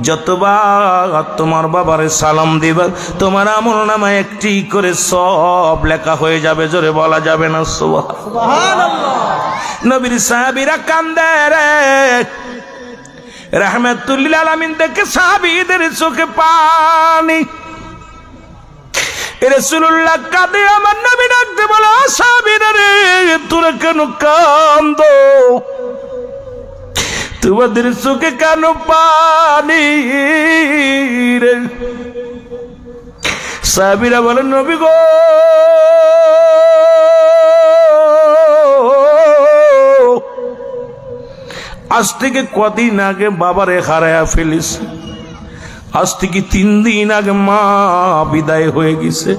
যতবার তোমার বাবারে সালাম দিবা, তোমার আমলনামায় একটি করে সওয়াব লেখা হয়ে যাবে। জোরে বলা যাবে না সুবহানাল্লাহ। নবীর সাহাবীরা কান্দে রে, রাহমাতুল লিল আলামিন দেখে সাহাবীদের চোখে পানি। রাসূলুল্লাহ কাঁদে, আমার নবী ডাকতে বলে সাহাবীরা রে তোরা কেন কান্দো? তোমাদের চোখে কেন পানি রে? সাহাবীরা বলেন নবী গো, আজ থেকে কদিন আগে বাবারে হারায়া ফেলিস, আজ থেকে 3 দিন আগে মা বিদায় হয়ে গেছে,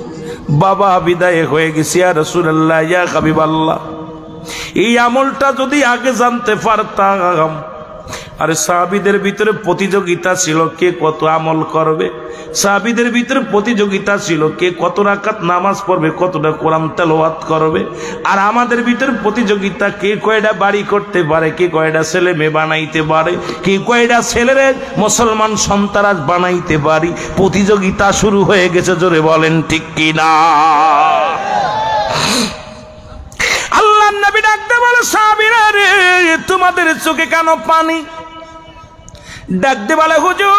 বাবা বিদায় হয়ে গেছে। ইয়া রাসূলুল্লাহ ইয়া হাবিবাল্লাহ, এই আমলটা যদি আগে জানতে পারতাম আরে সাহাবীদের ভিতরে প্রতিযোগিতা ছিল কে কত আমল করবে, সাহাবীদের ভিতরে প্রতিযোগিতা ছিল কে কত রাকাত নামাজ পড়বে, কতটা কোরআন তেলাওয়াত করবে। আর আমাদের ভিতরে প্রতিযোগিতা কে কয়টা বাড়ি করতে পারে, কে কয়টা ছেলে মেয়ে বানাইতে পারে, কে কয়টা ছেলেরে মুসলমান সন্তান বানাইতে পারি। প্রতিযোগিতা শুরু হয়ে গেছে, জোরে বলেন ঠিক কিনা। আল্লাহ নবী ডাকতে বলে সাহাবীরা রে তোমাদের চোখে কেন পানি? ডাকতে বলে হুজুর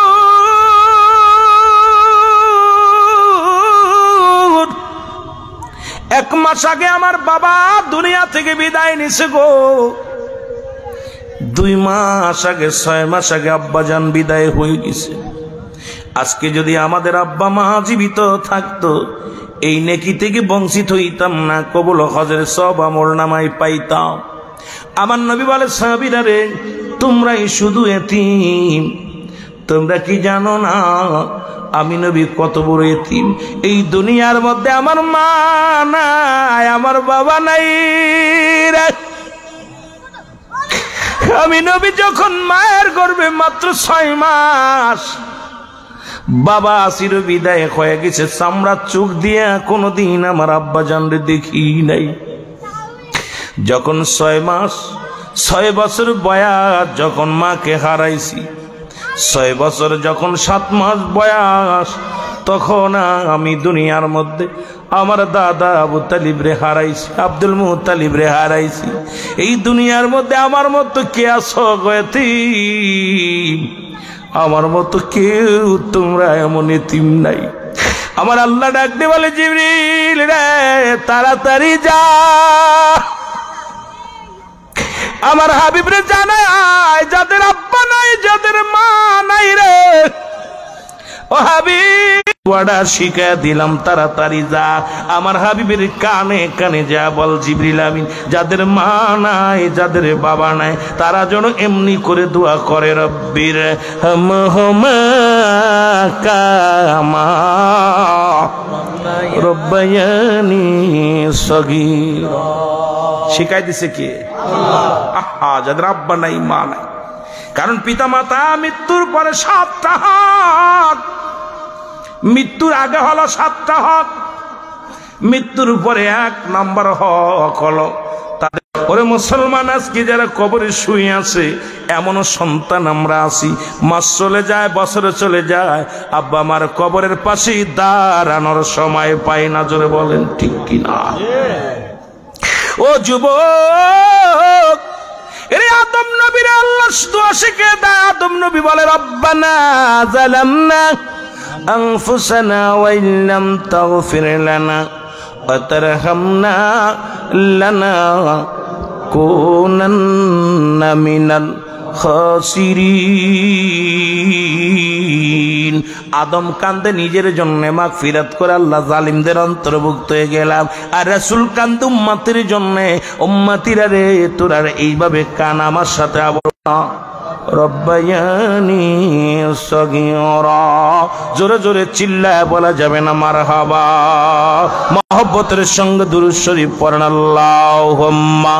1 মাস আগে আমার বাবা দুনিয়া থেকে বিদায় নিছে গো। 2 মাস আগে 6 মাস আগে আব্বাজান বিদায় হয়ে গেছে। আজকে যদি আমাদের আব্বা মা জীবিত থাকতো এই নেকি থেকে বঞ্চিত হইতাম না, কবুল হজের সব আমল নামাই পাইতাম। আমার নবী বলে সাহাবীরা রে তোমরাই শুধু এতিম, তোমরা কি জানো না আমি নবী কত বড় এতিম? এই দুনিয়ার মধ্যে আমার মা নাই, আমার বাবা নাই রে। আমি নবী যখন মায়ের গর্ভে মাত্র 6 মাস, বাবা চির বিদায় হয়ে গেছে, চামড়া চোখ দিয়ে কোনদিন আমার আব্বা জানরে দেখি নাই। যখন 6 মাস 6 বছর বয়স যখন মাকে হারাইছি, 6 বছর যখন 7 মাস বয়স তখন আমি দুনিয়ার মধ্যে আমার দাদা আবু তালিব রে হারাইছি, আব্দুল মুত্তালিব রে হারাইছি। এই দুনিয়ার মধ্যে আমার মতো কে আছো গয়তিম? আমার মতো কেউ তোমরা এমন এতিম নাই। আমার আল্লাহ ডাকতে বলে জিবরিল রে তাড়াতাড়ি যা আমার হাবিব রে জানায় যাদের আব্বা নাই যাদের মা নাই রে, ও হাবিব ওয়াডা শিখা দিলাম তাড়াতাড়ি যা আমার হাবিবের কানে কানে যা বল জিবরিল আমিন যাদের মা নাই যাদের বাবা নাই তারা যেন এমনি করে দোয়া করে রব্বির হামহুমা কামা রব্বায়ানি সগীরা। শিখাই দিছে কে? আহা যাদের আব্বা নাই মা নাই। কারণ পিতা মাতা মৃত্যুর পরে 7টা হক, মৃত্যুর আগে হলো 7টা হক, মৃত্যুর পরে 1 নম্বর হক হলো তাদের। ওরে মুসলমান আজকে যারা কবরে শুয়ে আছে এমনও সন্তান আমরা আছি, মাস চলে যায় বছরে চলে যায় আব্বা আমার কবরের পাশে দাঁড়ানোর সময় পাই না, জোরে বলেন ঠিক কিনা। ও যুবক এরে আদম নবীর আল্লাহ দোয়া শিখে দেয়। আদম নবী বলে রব্বানা যালামনা আনফুসানা ওয়া ইল্লাম তাগফির লানা ওয়া তারহামনা লানাকুনান্না মিনাল খাসিরিন। আদম কান্দে নিজের জন্য মাগফিরাত করে আল্লাহ জালিমদের অন্তর্ভুক্ত হয়ে গেলাম। আর রাসূল কান্দে উম্মতের জন্য, উম্মতিরা রে তোরা এইভাবে কান আমার সাথে আবার রব্বায়ানি সগীরা। জোরে জোরে চিল্লায় বলা যাবে না মারহাবা। মহব্বতের সঙ্গে দুরূদ শরীফ পড়েন আল্লাহুম্মা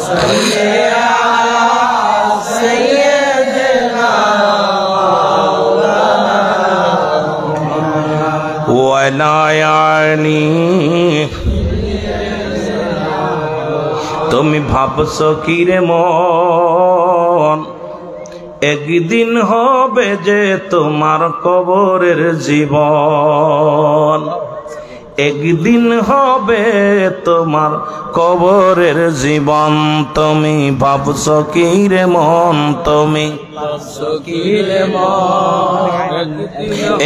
সাল্লি আলা সাইয়্যিদিনা ওয়া আলা আলি। তুমি ভাবছো কি রে মন একদিন হবে যে তোমার কবরের জীবন, একদিন হবে তোমার কবরের জীবন। তুমি ভাবছো কি রে মন, তুমি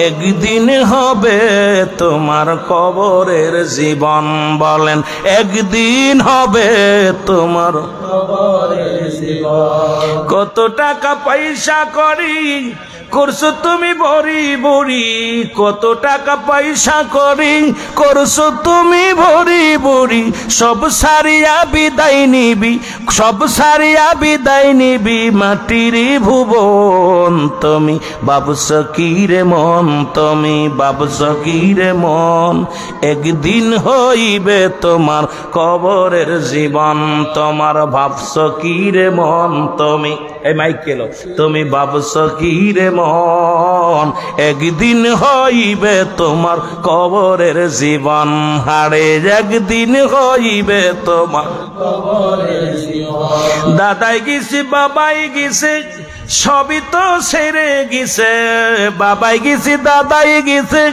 একদিন হবে তোমার কবরের জীবন। বলেন একদিন হবে তোমার কবরের জীবন। কত টাকা পয়সা করি করছো তুমি ভরি ভরি, কত টাকা পয়সা করি করছো তুমি ভরি ভরি, সব সারিয়া বিদায় নিবি, সব সারিয়া বিদায় নিবি মাটির ভুবন। তুমি ভাবছ কি রে মন, তুমি ভাবছ কি রে মন, একদিন হইবে তোমার কবরের জীবন। তোমার ভাবছ কি রে মন, তুমি এই মাইক কেলো, তুমি ভাবছ কি রে মন, একদিন হইবে তোমার কবরের জীবন। হারে একদিন হইবে তোমার কবরের জীবন। দাদাই গেছে বাবাই গেছে সবই তো সেরে গেছে, বাবাই গেছে দাদাই গেছে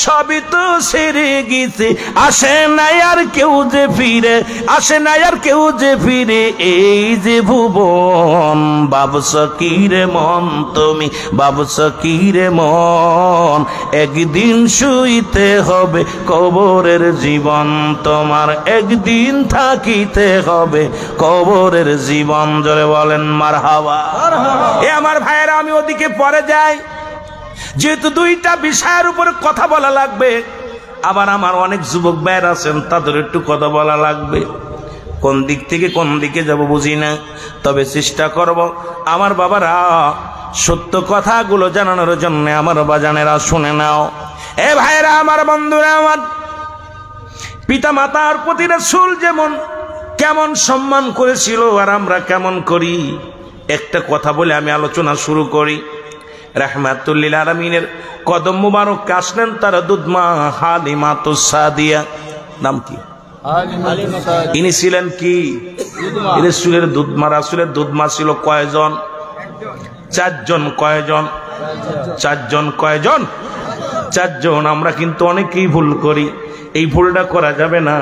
সবই তো সেরে গেছে, আসে নাই আর কেউ যে ফিরে, আসে নাই আর কেউ যে ফিরে এই যে ভুবন। ভাবছ কি রে মন, তুমি ভাবছ কি রে মন, একদিন শুইতে হবে কবরের জীবন। তোমার একদিন থাকিতে হবে কবরের জীবন। জোরে বলেন মারহাবা। এ আমার ভাইয়েরা, আমি ওদিকে পরে যাই, যেহেতু দুইটা বিষয়ের উপরে কথা বলা লাগবে, আবার আমার অনেক যুবক ভাইয়ের আছেন তাদের একটু কথা বলা লাগবে। কোন দিক থেকে কোন দিকে যাব বুঝি না, তবে চেষ্টা করব আমার বাবারা সত্য কথাগুলো জানানোর জন্য। আমার বাজানেরা শুনে নাও। এ ভাইয়েরা আমার, বন্ধুরা আমার, পিতা মাতার প্রতি রাসূল যেমন কেমন সম্মান করেছিল আর আমরা কেমন করি, একটা কথা বলে আমি আলোচনা শুরু করি। রাহমাতুল লিল আলামিনের কদম মুবারক আসলেন তার দুধমা হালিমাতুস সাদিয়া। নাম কি? ইনি ছিলেন কি? রাসূলের দুধমা। রাসূলের দুধমা ছিল কয়জন? চারজন। কয়জন? চারজন। কয়জন? চারজন। আমরা কিন্তু অনেকেই ভুল করি, এই ভুলটা করা যাবে না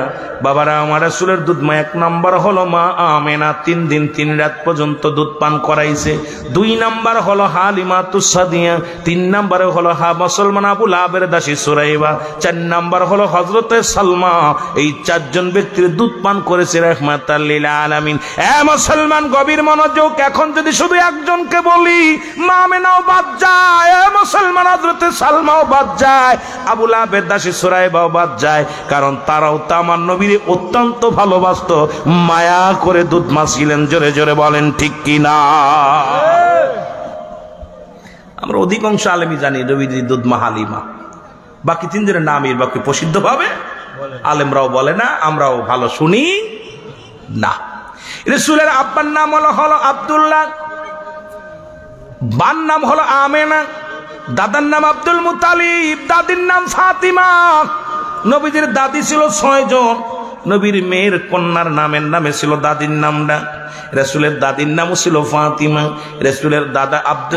বাবারা। আমার রাসূলের দুধ মা এক নাম্বার হলো মা আমেনা, 3 দিন 3 রাত পর্যন্ত দুধ পান করাইছে। 2 নাম্বার হলো হালিমাতুস সাদিয়া, 3 নাম্বারে হলো মুসলমান আবু লাহাবের দাসী সুরাইবা, 4 নাম্বার হলো হযরতে সালমা। এই 4 জন ব্যক্তির দুধ পান করেছে রাহমাতাল লিল আলামিন। এ মুসলমান গভীর মনোযোগ, এখন যদি শুধু একজনকে বলি মা আমেনাও বাদ যায়, এ মুসলমান হযরতে সালমাও বাদ যায়, আবু লাহাবের দাসী সুরাইবাও বাদ যায়, কারণ তারাও তো আমার নবীর অত্যন্ত ভালোবাসত, মায়া করে দুধ মাছিলেন। জোরে জোরে বলেন ঠিক কিনা? আমরা অধিকাংশ আলেমই জানি নবীর দুধ মা হালিমা, বাকি 3 জনের নামের বাকি প্রসিদ্ধ ভাবে আলেমরাও বলে না, আমরাও ভালো শুনি না। রাসূলের আব্বার নাম হলো আব্দুল্লাহ, বার নাম হলো আমেনা, দাদার নাম আব্দুল মুতালিব, দাদির নাম ফাতিমা। নবীজির দাদি ছিল 6 জন। নবীর মেয়ের কন্যার নামে ছিল দাদির নামটা। রাসূলের দাদির নামও ছিল ফাতিমা। রাসূলের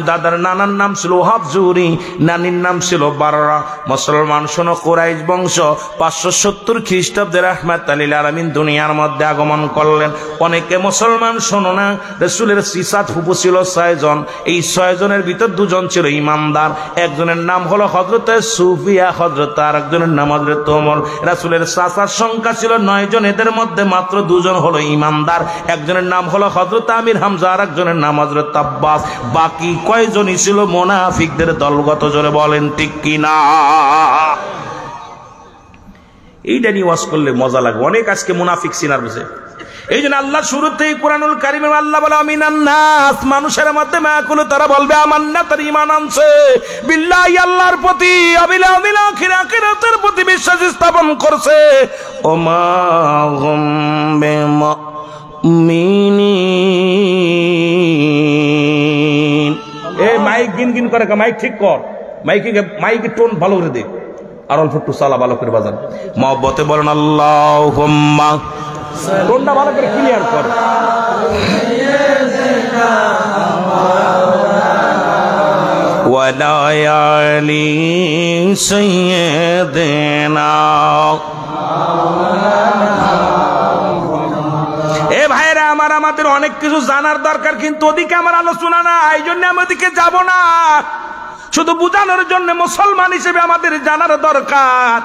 দাদার নানার নাম ছিল ওহাব জুহরি, নানির নাম ছিল বাররা। মুসলমান শোনো, কুরাইশ বংশ 570 খ্রিস্টাব্দে রাহমাতুল লিল আলামিন দুনিয়ার মধ্যে আগমন করলেন। অনেকে মুসলমান শোনো না, রাসূলের সিসাত ফুফু ছিল 6 জন। এই 6 জনের ভিতর 2 জন ছিল ইমানদার। একজনের নাম হলো হযরতে সুফিয়া, হযরত আরেকজনের নাম হযরত ওমর। রাসূলের চাচার সংখ্যা ছিল 9 জন, এদের মধ্যে মাত্র 2 জন হলো ইমানদার। একজনের নাম হলো হযরত আমির হামজা, আর একজনের নাম হযরত আব্বাস। বাকি কয়জনই ছিল মুনাফিকদের দলগত। জোরে বলেন ঠিক কিনা? এইটা নিয়ে ওয়াজ করলে মজা লাগবে। অনেক আজকে মুনাফিক সিনার বসে। এই জন্য আল্লাহ শুরুতেই কোরআনুল কারিমে আল্লাহ বলে আমিনান নাস, মানুষের মধ্যে মায়াকুল, তারা বলবে আমান্না, তার ঈমান আনছে বিল্লাহি, আল্লাহর প্রতি, আবিল আখিরাতের প্রতি বিশ্বাস স্থাপন করছে। ওমা হুম বিমুমিনিন। এই মাইক গিন করে, মাইক ঠিক কর, মাইকের টোন ভালো করে দে, আর অল্প একটু সালা ভালো করে বাজান। মহব্বতে বলেন আল্লাহুম্মা, টোনটা ভালো করে ক্লিয়ার কর। ওয়ালা আলি সাইয়্যিদিনা। এ ভাইরা আমার, আমাদের অনেক কিছু জানার দরকার, কিন্তু ওদিকে আমার আলোচনা না, এই জন্য আমি ওদিকে যাব না। শুধু বুঝানোর জন্য মুসলমান হিসেবে আমাদের জানার দরকার।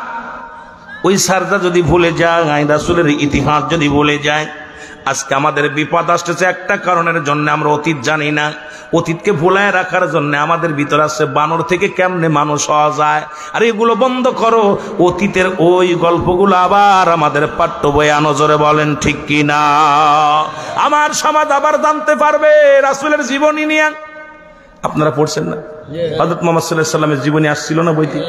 ওই সারদা যদি ভুলে যায়, রাসূলের ইতিহাস যদি ভুলে যায়, আজকে আমাদের বিপদ আসতেছে একটা কারণের জন্য, আমরা অতীত জানি না। অতীতকে ভুলায় রাখার জন্য আমাদের ভিতর আছে বানর থেকে কেমনে মানুষ হওয়া যায়। আর এগুলো বন্ধ করো, অতীতের ওই গল্পগুলো আবার আমাদের পাঠ্য বইয়ে আনো, জোরে বলেন ঠিক কিনা। আমার সমাজ আবার জানতে পারবে রাসূলের জীবনী নিয়ে। আপনারা পড়ছেন না হযরত মুহাম্মদ সাল্লাল্লাহু আলাইহি ওয়াসাল্লামের জীবনী আসছিল না বইতে?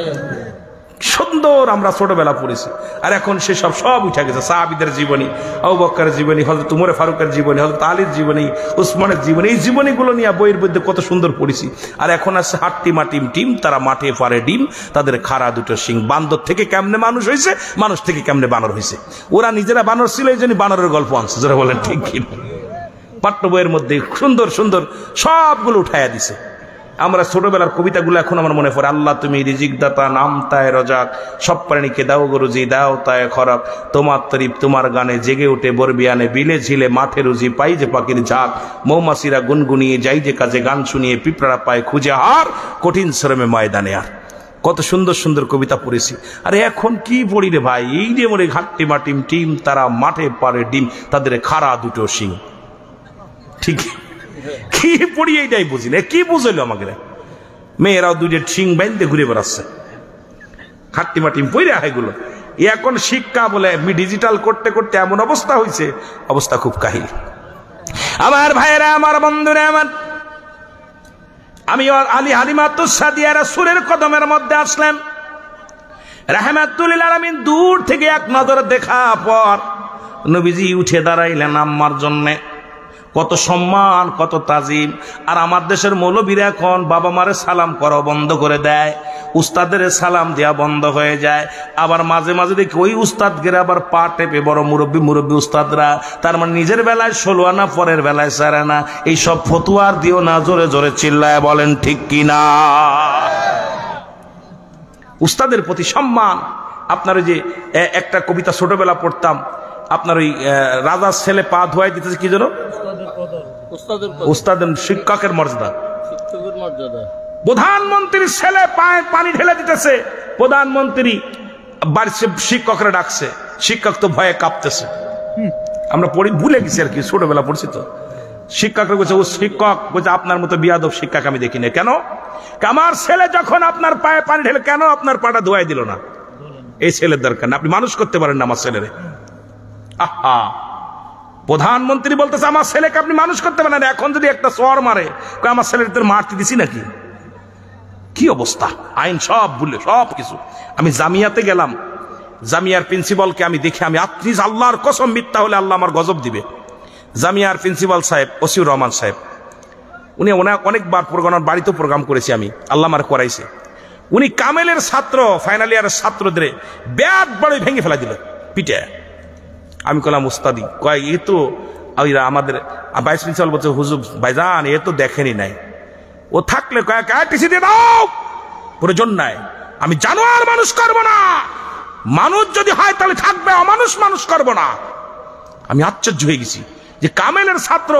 সুন্দর আমরা ছোটবেলা পড়েছি, আর এখন সেসব সব উঠে গেছে। সাহাবীদের জীবনী, আবু বকরের জীবনী, হযরত উমর ফারুকের জীবনী, হযরত আলীর জীবনী, উসমানের জীবনী, এই জীবনীগুলো নিয়ে বইয়ের মধ্যে কত সুন্দর পড়েছি। আর এখন আছে হাট্টি মাটিম টিম, তারা মাঠে পারে ডিম, তাদের খাড়া দুটো শিং। বান্দর থেকে কেমনে মানুষ হয়েছে, মানুষ থেকে কেমনে বানর হয়েছে। ওরা নিজেরা বানর ছিল, এই জন্য বানরের গল্প আনছে, যারা বলেন ঠিক কিনা। পাঠ্য বইয়ের মধ্যে সুন্দর সুন্দর সবগুলো উঠাইয়া দিছে। আমরা ছোটবেলার কবিতাগুলো এখন আমার মনে পড়ে। আল্লাহ তুমি রিজিক দাতা, নাম তায় রজাক, সব প্রাণীকে দাও গরুজি, দাও তায় খরাক, তোমার তরিফ তোমার গানে জেগে উঠে বরবিয়ানে, বিলে ঝিলে মাঠে রুজি, পাই যে পাখির ঝাঁক, মৌমাছিরা গুনগুনিয়ে যাই যে কাজে, গান শুনিয়ে পিঁপড়া পায় খুঁজে হার, কঠিন শ্রমে ময়দানে আর। কত সুন্দর সুন্দর কবিতা পড়েছি। আরে এখন কি পড়ি রে ভাই, এই যে মনে ঘাট্টি মাটিম টিম, তারা মাঠে পারে ডিম, তাদের খাড়া দুটো শিং। ঠিক কি পড়ি এইটাই বুঝি না, কি বুঝাইলো আমাকে? মেয়েরাও দুইটা শিং বাইন্দে ঘুরে বেড়াচ্ছে, খাট্টি মাটিম পড়ে এগুলো। এখন শিক্ষা বলে ডিজিটাল করতে করতে এমন অবস্থা হয়েছে, অবস্থা খুব কাহিল। আমার ভাইয়েরা, আমার বন্ধুরা, আমার আমি আলী হালিমাতুস সাদিয়া রাসূলের কদমের মধ্যে আসলাম। রাহমাতুল লিল আলামিন দূর থেকে এক নজর দেখা পর নবীজি উঠে দাঁড়াইলেন আম্মার জন্যে। কত সম্মান, কত তাজিম। আর আমার দেশের মৌলবীরা এখন বাবা মারে সালাম করা বন্ধ করে দেয়, উস্তাদের সালাম দেওয়া বন্ধ হয়ে যায়। আবার মাঝে মাঝে দেখি ওই উস্তাদকে আবার পা টেপে বড় মুরব্বী উস্তাদরা, তার মানে নিজের বেলায় 16 আনা, পরের বেলায় 4 আনা। এই সব ফতুয়ার দিও না, জোরে জোরে চিল্লায় বলেন ঠিক কিনা। উস্তাদের প্রতি সম্মান। আপনার ওই যে একটা কবিতা ছোটবেলা পড়তাম, আপনার ওই রাজার ছেলে পা ধোয়াই দিতেছে, কি যেন? উস্তাদের শিক্ষকের মর্যাদা। প্রধানমন্ত্রীর ছেলে পায়ে পানি ঢেলে দিতেছে, প্রধানমন্ত্রী শিক্ষকরা ডাকছে, শিক্ষক তো ভয়ে কাঁপতেছে। আমরা পড়ি, ভুলে গেছি আর কি, ছোটবেলা পড়ছি তো। শিক্ষকরা বলছে, ও শিক্ষক বলছে, আপনার মতো বিয়াদব শিক্ষক আমি দেখি না। কেন? আমার ছেলে যখন আপনার পায়ে পানি ঢেলে, কেন আপনার পাটা ধোয়াই দিল না? এই ছেলের দরকার না, আপনি মানুষ করতে পারেন না আমার ছেলেরে। আহা, প্রধানমন্ত্রী বলতেছে আমার ছেলেকে আপনি মানুষ করতে পারেন না। এখন যদি একটা চর মারে, আমার ছেলের তোর মারতে দিছি নাকি? কি অবস্থা, আইন সব ভুলে সব কিছু। আমি জামিয়াতে গেলাম, জামিয়ার প্রিন্সিপালকে আমি দেখি, আমি আত্মীয়, আল্লাহর কসম মিথ্যা হলে আল্লাহ আমার গজব দিবে। জামিয়ার প্রিন্সিপাল সাহেব ওসিউর রহমান সাহেব, উনি অনেকবার প্রোগ্রাম, বাড়িতেও প্রোগ্রাম করেছি আমি, আল্লাহ আমার করাইছে। উনি কামেলের ছাত্র, ফাইনাল ইয়ারের ছাত্রদের ব্যাট বড়ই ভেঙে ফেলা দিল পিঠে। আমি কলাম উস্তাদি, কয় এ তো আমাদের ভাইস প্রিন্সিপাল বলছে, হুজুর ভাইজান এ তো দেখেনি নাই, ও থাকলে কয়েক টিসি দিয়ে দাও, প্রয়োজন নাই। আমি জানোয়ার মানুষ করবো না, মানুষ যদি হয় তাহলে থাকবে, অমানুষ মানুষ করবো না। আমি আশ্চর্য হয়ে গেছি যে কামেলের ছাত্র,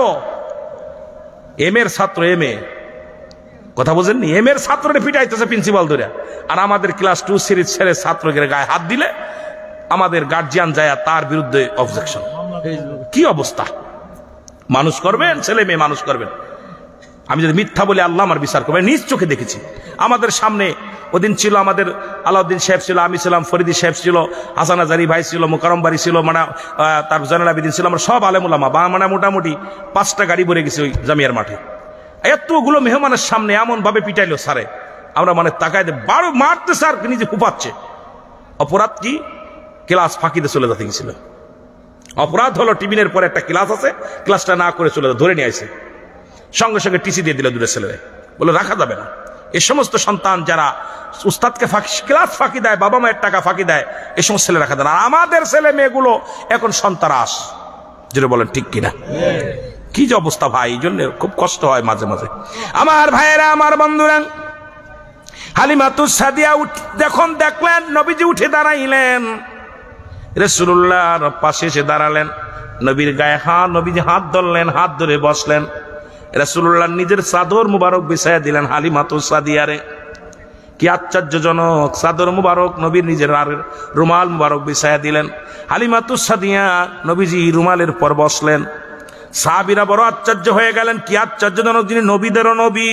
এম এর ছাত্র, এম এ, কথা বোঝেননি, এম এর ছাত্ররে পিটাইতেছে প্রিন্সিপাল ধরে। আর আমাদের ক্লাস 2 সিরিজ ছেড়ে ছাত্রকে গায়ে হাত দিলে আমাদের গার্জিয়ান যায় তার বিরুদ্ধে অবজেকশন। কি অবস্থা! মানুষ করবেন, ছেলে মেয়ে মানুষ করবেন। আমি যদি মিথ্যা বলে আল্লাহ আমার বিচার করবেন, নিজ চোখে দেখেছি। আমাদের সামনে ওদিন ছিল আমাদের আলাউদ্দিন সাহেব ছিল, আমি ছিলাম, ফরিদি সাহেব ছিল, হাসান আজারি ভাই ছিল, মোকারম বাড়ি ছিল, মানে তার জয়নাল আবেদিন ছিল, আমরা সব আলেম উলামা, মানে মোটামুটি 5টা গাড়ি ভরে গেছি ওই জামিয়ার মাঠে। এতগুলো মেহমানের সামনে এমন ভাবে পিটাইলো স্যারে, আমরা মানে তাকায় বারো মারতে, স্যার নিজে কুপাচ্ছে। অপরাধ কি? ক্লাস ফাঁকিতে চলে যেতে গেছিল। অপরাধ হলো টিফিনের পরে একটা ক্লাস আছে, ক্লাসটা না করে চলে ধরে নিয়ে আসে, সঙ্গে সঙ্গে টিসি দিয়ে দিল দুটো ছেলে, বলে রাখা যাবে না। এই সমস্ত সন্তান যারা উস্তাদকে ক্লাস ফাঁকি দেয়, বাবা মায়ের টাকা ফাঁকি দেয়, এই সমস্ত ছেলে রাখা দেয় না। আমাদের ছেলে মেয়েগুলো এখন সন্তানাস, যেটা বলেন ঠিক কিনা। কি যে অবস্থা ভাই, এই জন্য খুব কষ্ট হয় মাঝে মাঝে। আমার ভাইয়েরা, আমার বন্ধুরা, হালিমাতুস সাদিয়া যখন দেখলেন নবীজি উঠে দাঁড়াইলেন, রাসূলুল্লাহর পাশে এসে দাঁড়ালেন, নবীর গায়ে হাত, নবীজি হাত ধরলেন, হাত ধরে বসলেন। রাসূলুল্লাহ নিজের চাদর মুবারক বিছায়া দিলেন হালিমাতুস সাদিয়ারে। কি আশ্চর্যজনক! চাদর মুবারক নবীর নিজের রুমাল মুবারক বিছায়া দিলেন। হালিমাতুস সাদিয়া নবীজি রুমালের পর বসলেন। সাহাবীরা বড় আশ্চর্য হয়ে গেলেন। কি আশ্চর্যজনক! যিনি নবীদেরও নবী,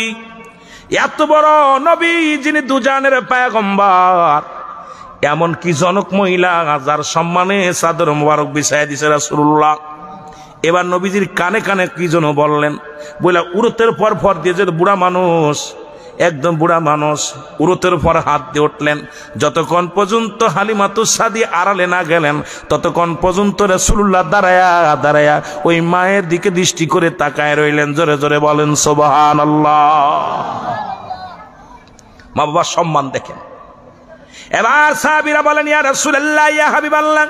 এত বড় নবী, যিনি দুজানের পয়গম্বর, এমন কি জনক মহিলা যার সম্মানে চাদর মুবারক বিছায়া দিছে রাসূলুল্লাহ। এবার নবীজির কানে কানে কি যেন বললেন, বলে উরতের পর ফর দিয়ে, যে বুড়া মানুষ, একদম বুড়া মানুষ, উরতের পর হাত দিয়ে উঠলেন। যতক্ষণ পর্যন্ত হালিমাতুস সাদিয়া আড়ালে না গেলেন, ততক্ষণ পর্যন্ত রাসূলুল্লাহ দাঁড়ায়া দাঁড়ায়া ওই মায়ের দিকে দৃষ্টি করে তাকায় রইলেন। জোরে জোরে বলেন সুবহানাল্লাহ। মা বাবার সম্মান দেখেন। এবার সাহাবীরা বলেন, ইয়া রাসূলুল্লাহ, ইয়া হাবিবাল্লাহ,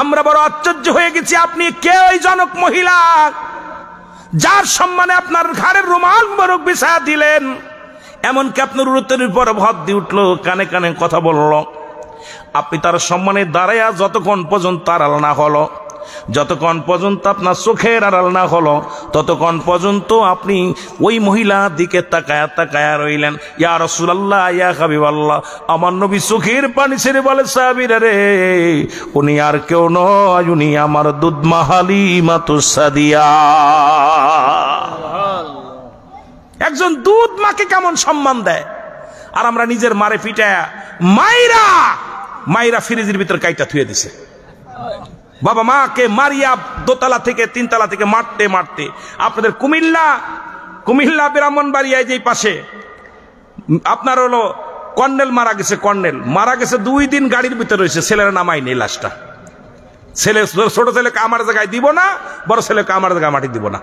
আমরা বড় আশ্চর্য হয়ে গেছি, আপনি কে ওই জনক মহিলা যার সম্মানে আপনার ঘাড়ের রুমাল মুবারক বিছায়া দিলেন? এমনকি আপনার উরতের উপর ভর দিয়ে উঠলো, কানে কানে কথা বলল। আপনি তার সম্মানে দাঁড়াইয়া যতক্ষণ পর্যন্ত আড়াল না হলো, যতক্ষণ পর্যন্ত আপনার চোখের আড়াল না হলো, ততক্ষণ পর্যন্ত আপনি ওই মহিলার দিকে তাকায়া তাকায়া রইলেন। ইয়া রাসূলুল্লাহ, ইয়া হাবিবাল্লাহ, আমার নবী চোখের পানি ছেড়ে বলে, সাহাবীরা রে, উনি আর কেউ নয়, উনি আমার দুধমা হালিমাতুস সাদিয়া। একজন দুধ মাকে কেমন সম্মান দেয়, আর আমরা নিজের মারে পিটায়া মাইরা মাইরা ফ্রিজের ভিতর কাইটা থুয়ে দিছে। বাবা মাকে মারিয়া দোতলা থেকে তিনতলা থেকে মারতে মারতে, আপনাদের কুমিল্লা ব্রাহ্মণবাড়িয়ায় যেই পাশে আপনার হলো কর্নেল মারা গেছে, কর্নেল মারা গেছে, 2 দিন গাড়ির ভিতরে রয়েছে, ছেলেরা নামাই নেই লাশটা। ছোট ছেলেকে আমার জায়গায় দিব না, বড় ছেলেকে আমার জায়গায় মাটি দিব না।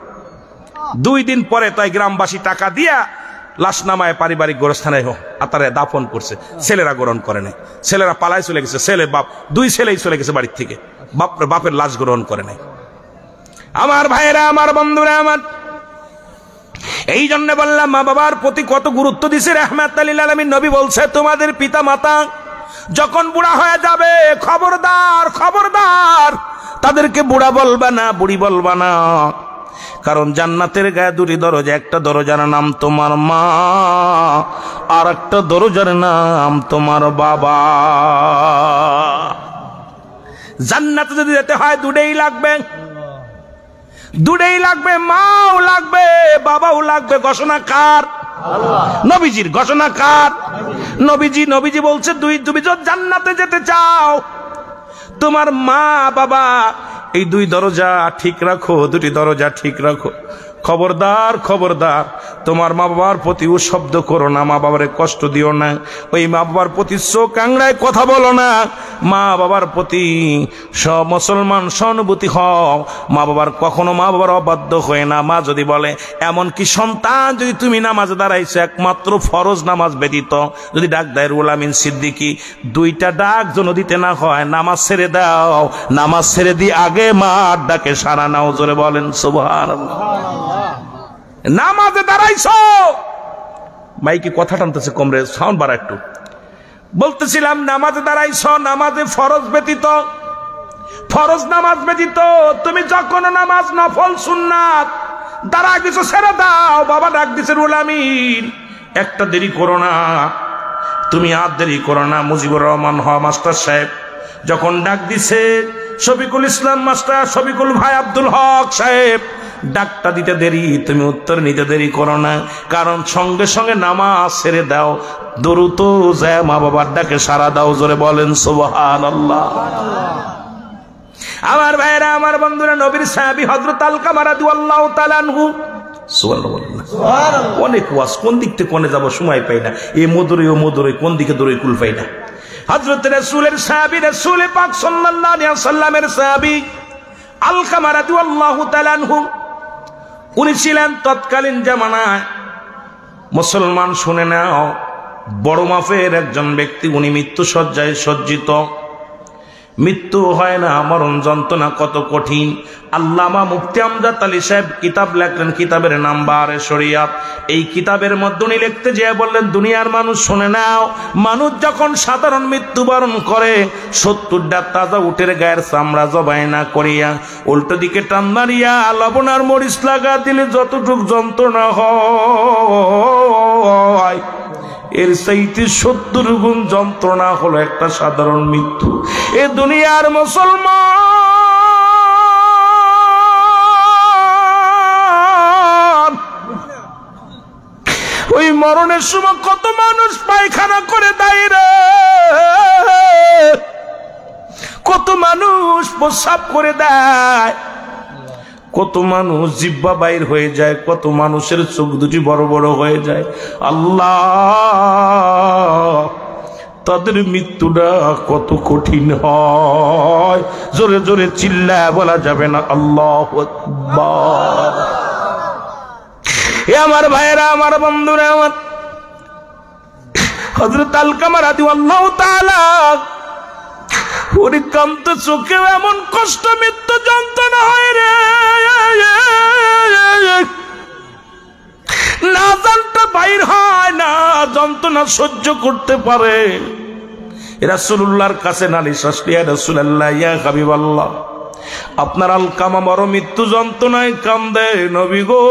2 দিন পরে তাই গ্রামবাসী টাকা দিয়া লাশ নামায় পারিবারিক গোরস্থানে আতারে দাফন করছে। ছেলেরা গ্রহণ করে নাই, ছেলেরা পালায় চলে গেছে। ছেলে বাপ 2 ছেলেই চলে গেছে বাড়ির থেকে, বাপের লাশ গ্রহণ করে নাই। আমার ভাইরা, আমার বন্ধুরা, আমার এই জন্য বললাম, মা বাবার প্রতি কত গুরুত্ব দিছে রাহমাতুল লিল আলামিন। নবী বলছে, তোমাদের পিতা মাতা যখন বুড়া হয়ে যাবে, খবরদার খবরদার তাদেরকে বুড়া বলবা না, বুড়ি বলবা না। কারণ জান্নাতের গায়ে 2টি দরজা, একটা দরজার নাম তোমার মা, আর একটা দরজার নাম তোমার বাবা। জান্নাতে যদি যেতে হয় 2টাই লাগবে, 2টাই লাগবে, মাও লাগবে, বাবাও লাগবে। ঘোষণা কার? নবীজির। ঘোষণা কার? নবীজি বলছে, তুমি যদি জান্নাতে যেতে চাও, তোমার মা বাবা এই 2 দরজা ঠিক রাখো, 2টি দরজা ঠিক রাখো। খবরদার খবরদার, তোমার মা বাবার প্রতি শব্দ করো না, মা বাবারে কষ্ট দিও না, ওই মা বাবার প্রতি চোখ আংড়ায় কথা বলো না। মা বাবার প্রতি মুসলমান সহানুভূতি হও। মা বাবার কখনো মা বাবার অবাধ্য হয় না। মা যদি বলে, এমনকি সন্তান যদি তুমি নামাজে দাঁড়াইছো একমাত্র ফরজ নামাজ ব্যতীত, যদি ডাক দেয় রুহুল আমিন সিদ্দিকী, 2টা ডাক যেন দিতে না হয়, নামাজ ছেড়ে দাও, নামাজ ছেড়ে দিয়ে আগে মার ডাকে সারা নাও। জোরে বলেন সুবহানাল্লাহ। নামাজে দাঁড়াইছো, মাইকে কথা টানতেছে, কমরে সাউন্ড বাড়া একটু। বলতেছিলাম, নামাজে দাঁড়াইছো, নামাজে ফরজ ব্যতীত, ফরজ নামাজ ব্যতীত তুমি যখন নামাজ নফল সুন্নাত দাঁড়া কিছু ছেড়ে দাও। বাবা ডাক দিছে রুহুল আমিন, একটা দেরি করো না, তুমি আর দেরি করো না। মুজিবুর রহমান মাস্টার সাহেব যখন ডাক দিছে, শফিকুল ইসলাম মাস্টার, শফিকুল ভাই, আব্দুল হক সাহেব ডাকটা দিতে দেরি, তুমি উত্তর নিতে দেরি করো না, কারণ সঙ্গে সঙ্গে নামাজ ছেড়ে দাও, দ্রুত যায় মা বাবার ডাকে সারা দাও। জোরে বলেন সুবহানাল্লাহ। আমার ভাইরা, আমার বন্ধুরা, নবীর সাহাবী হযরত আলকামা রাদিয়াল্লাহু তাআলা আনহু, সুবহানাল্লাহ, অনেক ওয়াজ, কোন দিক থেকে কোনে যাব সময় পাই না, এই মধুরে ও মধুরে কোন দিকে দৌড়ে কুল পাই না। হযরত রাসূলের সাহাবী, রাসূল পাক সাল্লাল্লাহু আলাইহি ওয়াসাল্লামের সাহাবী আলকামা রাদিয়াল্লাহু তাআলা আনহু, উনি ছিলেন তৎকালীন জামানায়, মুসলমান শুনে নাও, বড় মাপের একজন ব্যক্তি। উনি মৃত্যু শয্যায় সজ্জিত, মৃত্যু হয় না, মরণ যন্ত্রণা কত কঠিন। আল্লামা মুফতি আমজাদ আলী সাহেব কিতাব লেখলেন, কিতাবের নাম বারে শরিয়াত। এই কিতাবের মধ্যে উনি লিখতে যেয়ে বললেন, দুনিয়ার মানুষ শুনে নাও, মানুষ যখন সাধারণ মৃত্যুবরণ করে 70টা তাজা উটের গায়ের চামড়া জবাই না করিয়া উল্টো দিকে টান মারিয়া লবণ আর মরিচ লাগা দিলে যতটুক যন্ত্রণা হয়, এর চাইতে 70 গুণ যন্ত্রণা হলো একটা সাধারণ মৃত্যু। এ দুনিয়ার মুসলমান, ওই মরণের সময় কত মানুষ পায়খানা করে দেয় রে, কত মানুষ প্রস্রাব করে দেয়, কত মানুষ জিহ্বা বাইর হয়ে যায়, কত মানুষের চোখ দুটি বড় বড় হয়ে যায়। আল্লাহ, তাদের মৃত্যুটা কত কঠিন হয়, জোরে জোরে চিল্লায় বলা যাবে না আল্লাহু আকবার। এ আমার ভাইয়েরা, আমার বন্ধুরা, আমার হযরত আলকামা রাদিয়াল্লাহু তাআলা ওরে কামতে চোখে এমন কষ্ট মৃত্যু যন্ত্রণা হয় রে, না জানটা বাইর হয় না, যন্ত্রণা সহ্য করতে পারে। রাসূলুল্লাহর কাছে নালিশ আসলে, ইয়া রাসূলুল্লাহ, ইয়া হাবিবাল্লাহ, আপনার আলকামা বড় মৃত্যু যন্ত্রণায় কান্দে, নবী গো,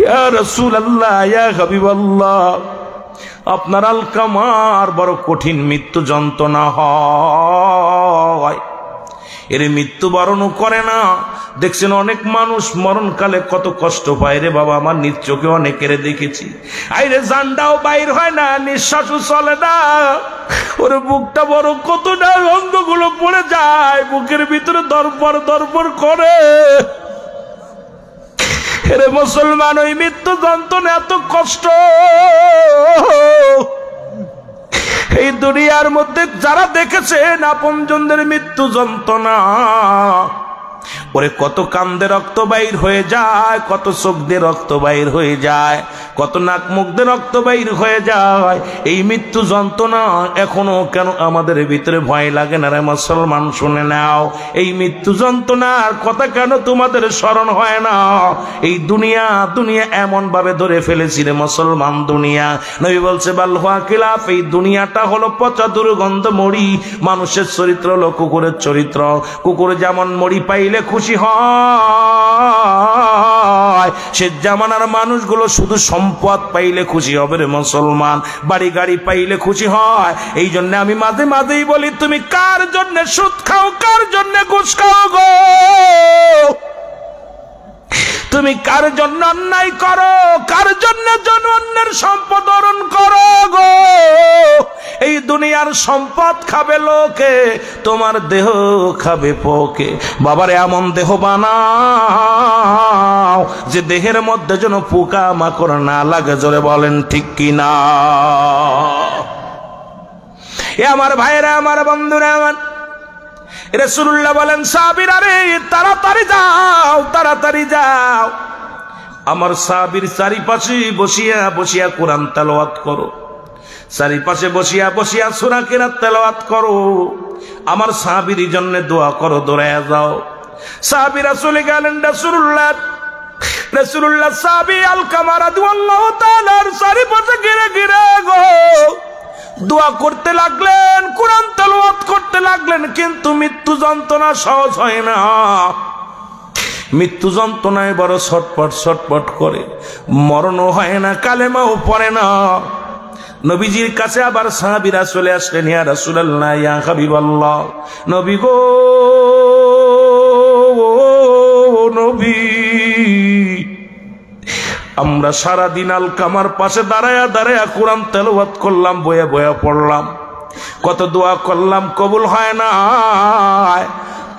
ইয়া রাসূলুল্লাহ, ইয়া হাবিবাল্লাহ, আপনার আলকামার বড় কঠিন মৃত্যু যন্ত্রণা হয়, এর মৃত্যু বরণও করে না। দেখছেন অনেক মানুষ মরণকালে কত কষ্ট পায় রে বাবা, আমার নিজ চোখে অনেকের দেখেছি। আইরে জানটাও বাইর হয় না, নিঃশ্বাসও চলে না, ওর বুকটা বড় কতটা অঙ্গগুলো পড়ে যায়, বুকের ভিতরে দরপর দরপর করে। এরে মুসলমান, ওই মৃত্যু যন্ত্রণা এত কষ্ট, এই দুনিয়ার মধ্যে যারা দেখেছেন আপনজনদের মৃত্যু যন্ত্রণা, ওরে কত কান্দে রক্ত বাইর হয়ে যায়, কত চোখ দিয়ে রক্ত বাইর হয়ে যায়, কত নাক মুখ দিয়ে রক্ত বাইর হয়ে যায়। এই মৃত্যু যন্ত্রণা এখনো কেন আমাদের ভিতরে ভয় লাগে না রে মুসলমান? শুনে নাও, এই মৃত্যু যন্ত্রণার কথা কেন তোমাদের স্মরণ হয় না? এই দুনিয়া এমন ভাবে ধরে ফেলেছি রে মুসলমান, দুনিয়া, নবী বলছে বাল হুয়া খিলাফ, এই দুনিয়াটা হলো পচা দুর্গন্ধ মরি। মানুষের চরিত্র হলো কুকুরের চরিত্র, কুকুর যেমন মরি পাইলে খুশি হয়, সে জামানার মানুষগুলো শুধু সম্পদ পাইলে খুশি হবে রে মুসলমান, বাড়ি গাড়ি পাইলে খুশি হয়। এই জন্য আমি মাঝে মাঝেই বলি, তুমি কার জন্য সুদ খাও, কার জন্য ঘুষ খাও গো? তুমি কার জন্য অন্যায় করো, কার জন্য অন্যের সম্পদ হরণ করো গো? এই দুনিয়ার সম্পদ খাবে লোকে, তোমার দেহ খাবে পোকে। বাবারে, এমন দেহ বানাও যে দেহের মধ্যে যেন পোকা মাকড় না লাগে, জোরে বলেন ঠিক কিনা? এ আমার ভাইরা, আমার বন্ধুরা, আমার রাসূলুল্লাহ বলেন, সাহাবীরা রে, তাড়াতাড়ি যাও, তাড়াতাড়ি যাও, আমার সাহাবীর চারিপাশে বসিয়া বসিয়া কোরআন তেলাওয়াত করো, চারিপাশে বসিয়া বসিয়া সূরা কিরাত তেলাওয়াত করো, আমার সাহাবীর জন্য দোয়া করো, দৌড়ায়া যাও। সাহাবীরা চলে গেলেন রাসূলুল্লাহ সাহাবী আলকামা রাদিয়াল্লাহু তাআলার চারিপাশে ঘিরে ঘিরে গো দোয়া করতে লাগলেন, কোরআন তেলাওয়াত করতে লাগলেন, কিন্তু মৃত্যু যন্ত্রণা সহজ হয় না। মৃত্যু যন্ত্রণায় বড় ছটপট ছটপট করে, মরণও হয় না, কালেমাও পড়ে না। নবীজির কাছে আবার সাহাবীরা চলে আসলেন, ইয়া রাসূলুল্লাহ, ইয়া হাবিবাল্লাহ, নবী গো, নবী, আমরা সারাদিন আলকামার পাশে দাঁড়ায়া দাঁড়ায়া কোরআন তেলাওয়াত করলাম, বয়া বয়া পড়লাম, কত দোয়া করলাম, কবুল হয় না।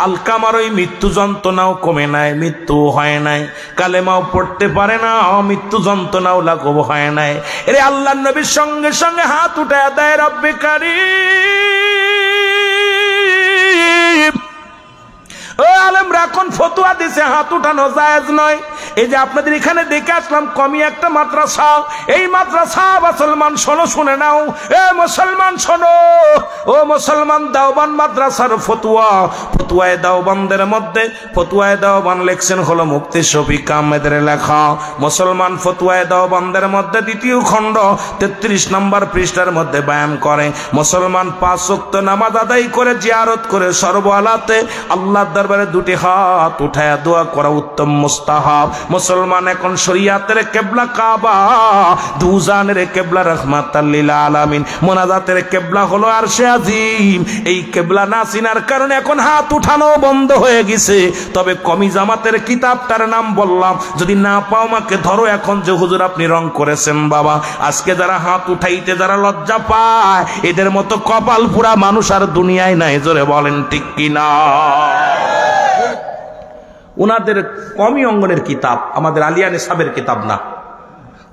আলকামার ওই মৃত্যু যন্ত্রণাও কমে নাই, মৃত্যু হয় নাই, কালেমাও পড়তে পারে না, মৃত্যু যন্ত্রণাও লাঘব হয় নাই। এরে আল্লাহর নবীর সঙ্গে সঙ্গে হাত উঠায়া দেয়, রব্বে কারীম, ও আলেমরা এখন ফতোয়া দিছে হাত উঠানো জায়েজ নয়। এই যে আপনাদের এখানে দেখে আসলাম কমি একটা মাদ্রাসা, এই মাদ্রাসা মুসলমান শোনো, শুনে নাও, এ মুসলমান শোনো, ও মুসলমান, দেওবান মাদ্রাসার ফতুয়ায়ে দেওবানদের মধ্যে, ফতুয়ায়ে দেওবান লেখছেন হলো মুফতি শফিক আহমেদের লেখা। মুসলমান ফতুয়ায়ে দেওবানদের মধ্যে 2য় খণ্ড 33 নম্বর পৃষ্ঠার মধ্যে বয়ান করে, মুসলমান 5 ওয়াক্ত নামাজ আদায় করে জিয়ারত করে সর্বহালাতে আল্লাহর দরবারে 2টি হাত হাত উঠায়া দোয়া করা উত্তম মুস্তাহাব। মুসলমান এখন শরিয়াতের কিবলা কাবা, দুজানের কিবলা রাহমাতাল লিল আলামিন, মুনাজাতের কিবলা হলো আরশে আজিম। এই কিবলা না চিনার কারণে এখন হাত উঠানো বন্ধ হয়ে গেছে। তবে কমি জামাতের কিতাবটার নাম বললাম, যদি না পাও আমাকে ধরো এখন যে হুজুর আপনি রং করেছেন বাবা। আজকে যারা হাত উঠাইতে যারা লজ্জা পায়, এদের মতো কপাল পুরা মানুষ আর দুনিয়ায় নাই, জোরে বলেন ঠিক কিনা? উনাদের কমি অঙ্গনের কিতাব, আমাদের আলিয়া নিসাবের কিতাব না।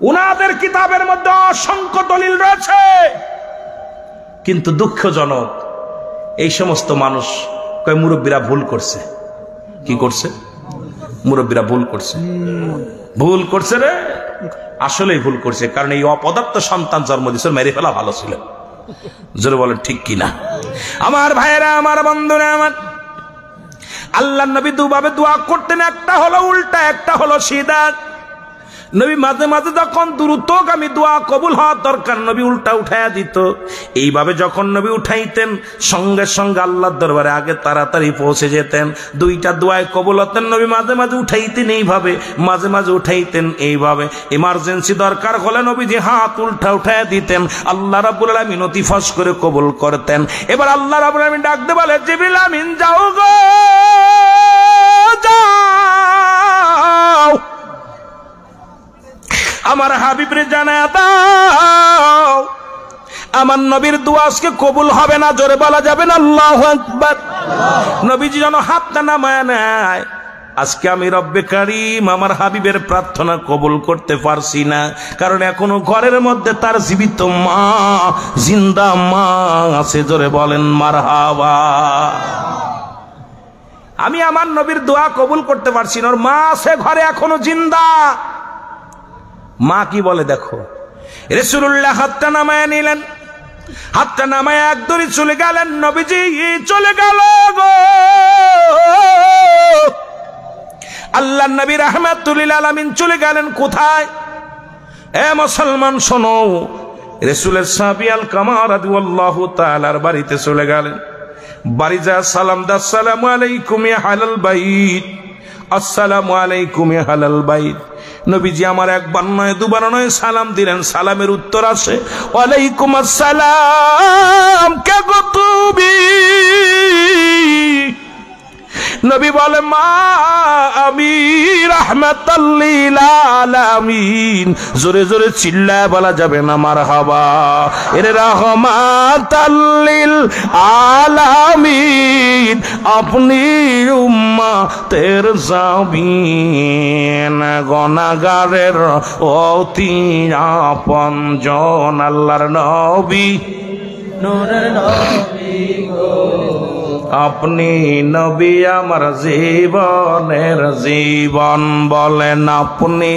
উনাদের কিতাবের মধ্যে অসংখ্য দলিল রয়েছে, কিন্তু দুঃখজনক এই সমস্ত মানুষ কয় মুরব্বীরা ভুল করছে। কি করছে? মুরব্বীরা ভুল করছে। ভুল করছে রে, আসলেই ভুল করছে। কারণ এই অপদার্থ সন্তান জন্ম দিয়েছে, মেরে ফেলা ভালো ছিল। জোরে বলেন ঠিক কিনা? আমার ভাইয়েরা, আমার বন্ধুরা, আমার আল্লাহ নবী দুভাবে দোয়া করতেন, একটা হলো উল্টা, একটা হলো সিধা। নবী মাঝে মাঝে যখন দ্রুতগামী দোয়া কবুল হওয়ার দরকার, নবী উল্টা উঠাইয়া দিত। এইভাবে যখন নবী উঠাইতেন, সঙ্গে সঙ্গে আল্লাহর দরবারে আগে তাড়াতাড়ি পৌঁছে যেতেন। দুইটা দোয়ায় কবুল হতেন। নবী মাঝে মাঝে উঠাইতেন এইভাবে, মাঝে মাঝে উঠাইতেন এইভাবে। ইমার্জেন্সি দরকার হলে নবীজি হাত উল্টা উঠাইয়া দিতেন। আল্লাহ রাব্বুল আলামিন অতি ফস করে কবুল করতেন। এবার আল্লাহ রাব্বুল আলামিন ডাকতে বলে, জিবরিল আমিন যাও গো, যাও আমার হাবিবরে জানায়া দাও আমার নবীর দোয়া আজকে কবুল হবে না। জোরে বলা যাবে না আল্লাহু আকবার। নবীজি যেন হাতটা নামায় নেয়, আজকে আমি রব্বে কারীম আমার হাবিবের প্রার্থনা কবুল করতে পারছি না, কারণ এখনো ঘরের মধ্যে তার জীবিত মা, জিন্দা মা আছে। জোরে বলেন মারহাবা। আমি আমার নবীর দোয়া কবুল করতে পারছি না, ওর মা আছে ঘরে এখনো জিন্দা। মা কি বলে দেখো। রাসূলুল্লাহ হাতটা নামায় নিলেন, হাতটা নামায় একদরই চলে গেলেন। নবীজি চলে গেল গো। আল্লাহ নবী রাহমাতুল লিল আলামিন চলে গেলেন কোথায়? এ মুসলমান শোনো, রাসূলের সাহাবী আলকামা রাদিয়াল্লাহু তাআলার বাড়িতে চলে গেলেন। বাড়ি যা সালাম দা, আসসালামু আলাইকুম ইয়া আহলাল বাইত, আসসালামু আলাইকুম ইয়া আহলাল বাইত। নবীজি আমার একবার নয় দুবার নয় সালাম দিলেন। সালামের উত্তর আসে ওয়ালাইকুম আসসালাম, কে গো তুমি? নবী বলে, মা আমি রাহমাতাল লিল আলামিন। জোরে জোরে চিল্লায় বলা যাবে না মারহাবা। এরে রাহমাতাল লিল আলামিন, আপনি উম্মতের জামিন, গুনাহগারের অতি আপনজন, আল্লাহর নবী, নূরের নবী গো। আপনি নবী আমার জীবনের জীবন, বলেন আপনি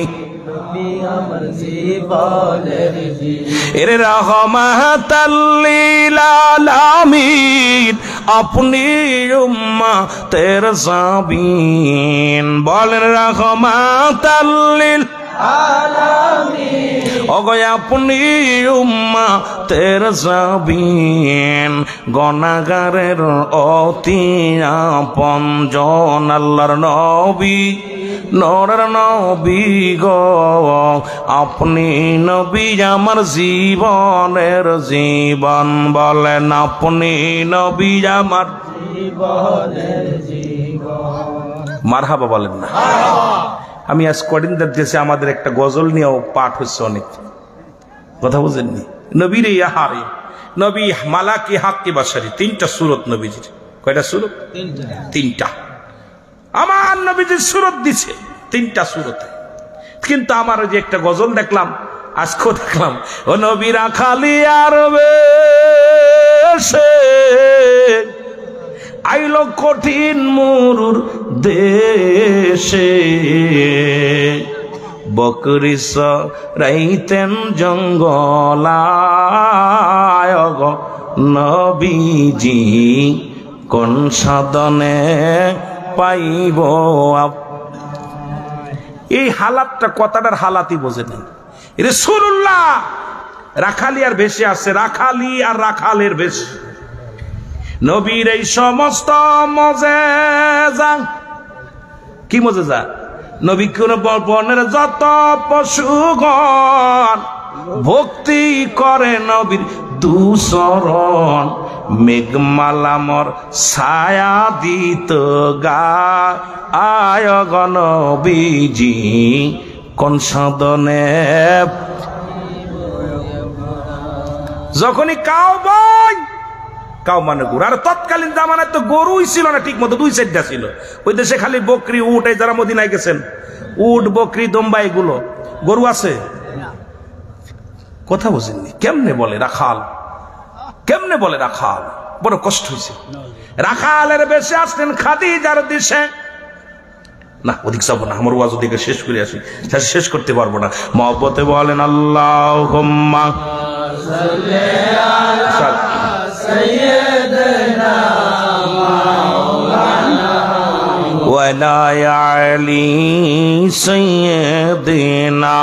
নবী আমার জীবনের জীবন। এর রাহমাতাল লিল আলামিন, আপনি উম্মতের জামিন, বলেন রাহমাতাল লিল আলামিন, ওগো আপনি উম্মতের জামিন, গুনাহগারের অতি আপনজন, আল্লাহর নবী, নূরের নবী গো। আপনি নবী আমার জীবনের জীবন, বলেন আপনি নবী আমার জীবনের জীবন। মারহাবা বলেন না? আমি আজ কদিন দেখতেছি আমাদের একটা গজল নিয়েও পাঠ হচ্ছে অনেক, কথা বুঝেননি? নবীর ইয়াহারে নবী মালাকি হাক্কি বাসারি, তিনটা সুরত নবীজির। কয়টা সুরত? তিনটা। আমার নবীজির সুরত দিছে তিনটা সুরতে। কিন্তু আমার যে একটা গজল দেখলাম, আজকেও দেখলাম, ও নবীরা খালি আর বেশে আইলো কঠিন মরুর দেশে, বকরি চরাইতেন জঙ্গলায়, নবীজি কোন সাধনে পাইব। এই হালাতটা, কথাটার হালাতই বোঝে না। রাসূলুল্লাহ রাখালি আর বেশে আছে, রাখালি আর রাখালের বেশে। নবীর এই সমস্ত মজেজা কি মজেজা? নবী কোন বর্ণের যত পশুগণ ভক্তি করে নবীর দুসরণ, মেঘমালামর ছায়া দিত গা আয় গণবীজি কোন সাধনে। যখনই কাউ মানে গরু, আর তৎকালীন জামানায় তো গরুই ছিল না ঠিক মতো, 2-4টা ছিল। ওই দেশে খালি বকরি উট, এই যারা মদিনায় গেছেন উট বকরি দম্বা এগুলো, গরু আছে? কথা বুঝেননি? কেমনে বলে রাখাল, কেমনে বলে রাখাল? বড় কষ্ট হয়েছে। রাখালের বেশে আসলেন খাদিজার দেশে। না অধিক যাবো না, আমার ওয়াজ ওদিকে শেষ করে আসি, শেষ করতে পারবো না। মহব্বতে বলেন আল্লাহুম্মা সাল্লি আলা সাইয়্যিদিনা মাওলানা ওয়া আলা আলি সাইয়্যিদিনা।